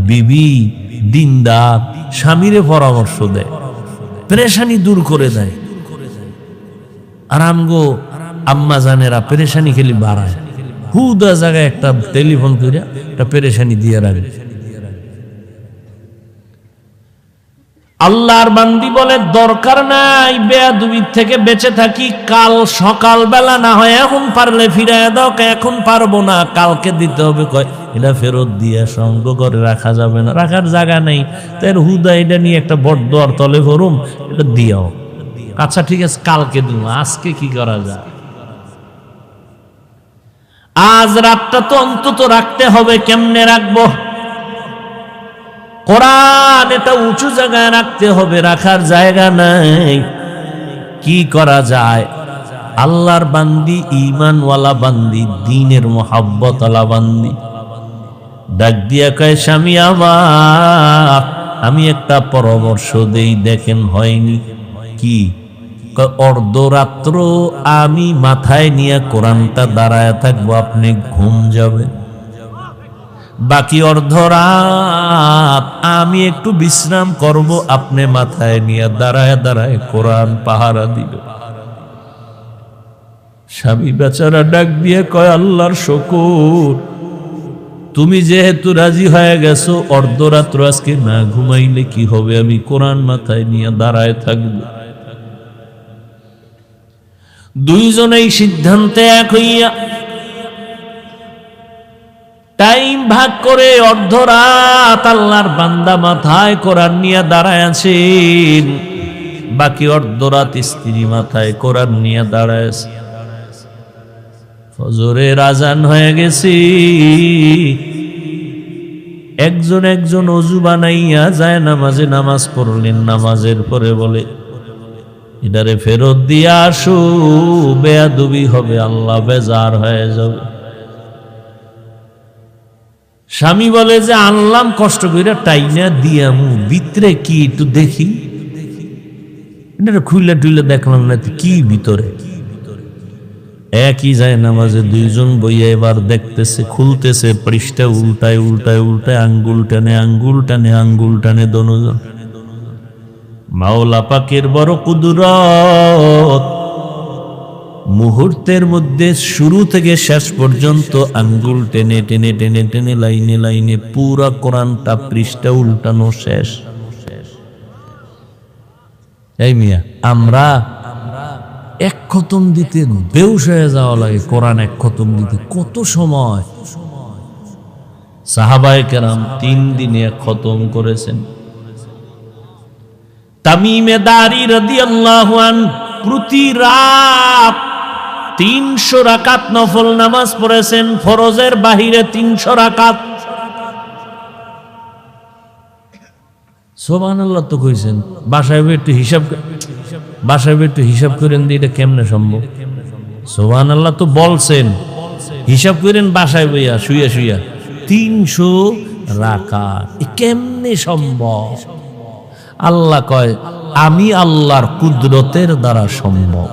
বিবি দিনদার স্বামীরে পরামর্শ দেয়, পেরেশানি দূর করে দেয়, আর আমগো আম্মা জানেরা পেরেশানি খেলি বাড়ায়, হুদা জায়গায় একটা টেলিফোন করে একটা পেরেশানি দিয়ে রাখে। আল্লাহর বান্দি বলে দরকার নাই, বেয়াদবির থেকে বেঁচে থাকি, কাল সকাল বেলা না হয় এখন পারলে ফিরাইয়া দাও, এখন পারবো না কালকে দিতে হবে। কয় এটা ফেরত দিয়ে সঙ্গ করে রাখা যাবে না, রাখার জায়গা নেই, তাই হুদা এটা নিয়ে একটা বড্ড আর তলে ভরুম, এটা দিয়াও। আচ্ছা ঠিক আছে কালকে দিব, আজকে কি করা যায়? আজ রাতটা তো অন্তত রাখতে হবে, কেমনে রাখবো? কোরআন এটা উঁচু জায়গায় রাখতে হবে, রাখার জায়গা নাই, কি করা যায়? আল্লাহর বান্দি, ঈমানওয়ালা বান্দি, দ্বীনের মুহাব্বতওয়ালা বান্দি ডাক দিয়া কয় স্বামী আমার, আমি একটা পরামর্শ দেই, দেখেন হয়নি কি? অর্ধরাত্র আমি মাথায় নিয়ে কোরআনটা দাঁড়ায় থাকবো, আপনি ঘুম যাবেন, বাকি অর্ধরাত আমি একটু বিশ্রাম করব, আপনি মাথায় নিয়ে দাঁড়ায় দাঁড়ায় কোরআন পাহারা দিবে। স্বামী বেচারা ডাক দিয়ে কয় আল্লাহর শুকর, তুমি যেহেতু রাজি হয়ে গেছো, অর্ধরাত্র আজকে না ঘুমাইলে কি হবে, আমি কোরআন মাথায় নিয়ে দাঁড়ায় থাকবো। দুইজনেই সিদ্ধান্তে এক হইয়া টাইম ভাগ করে অর্ধরাত আল্লাহর বান্দা মাথায় কোরআন নিয়ে দাঁড়ায় আছেন, বাকি অর্ধরাত স্ত্রী মাথায় কোরআন নিয়ে দাঁড়ায় আছে। ফজরের আজান হয়ে গেছে, একজন একজন ওযু বানাইয়া যায় নামাজে নামাজ পড়লেন, নামাজের পরে বলে এটারে ফেরত দিয়ে আসো, বেয়াদবি হবে, আল্লাহ বেজার হয়ে যাবে। স্বামী বলে যে আনলাম কষ্ট করে টাইনা দিয়ামু, ভিতরে কি একটু দেখি, এটা খুইলে টুইলে দেখলাম না কি ভিতরে। একই যায় নামাজে দুইজন বইয়া এবার দেখতেছে, খুলতেছে পৃষ্ঠা, উল্টায় উল্টায় উল্টায় আঙ্গুল টানে আঙ্গুল টানে আঙ্গুল টানে দোনোজন। মাওলা পাকের বড় কুদরত, মুহূর্তের মধ্যে শুরু থেকে শেষ পর্যন্ত আঙ্গুল টেনে টেনে টেনে টেনে লাইনে লাইনে পুরা কোরআনটা পৃষ্ঠা উল্টানো শেষ। এই মিয়া, আমরা এক খতম দিতে বেহুশ হয়ে যাওয়া লাগে, কোরআন এক খতম দিতে কত সময়। সাহাবায়ে কেরাম 3 দিনে এক খতম করেছেন। তামিমে দারি রাদিয়াল্লাহু আনহু প্রতি রাত 300 রাকাত নফল নামাজ পড়েছেন, ফরজের বাহিরে 300 রাকাত। সুবহানাল্লাহ তো কইছেন, বাসায় একটু হিসাব করেন দিয়ে এটা কেমনে সম্ভব? সুবহানাল্লাহ তো বলছেন, হিসাব করেন বাসায় বইয়া শুইয়া শুইয়া 300 রাকাত, কেমনে সম্ভব? আল্লাহ কয় আমি আল্লাহর কুদরতের দ্বারা সম্ভব।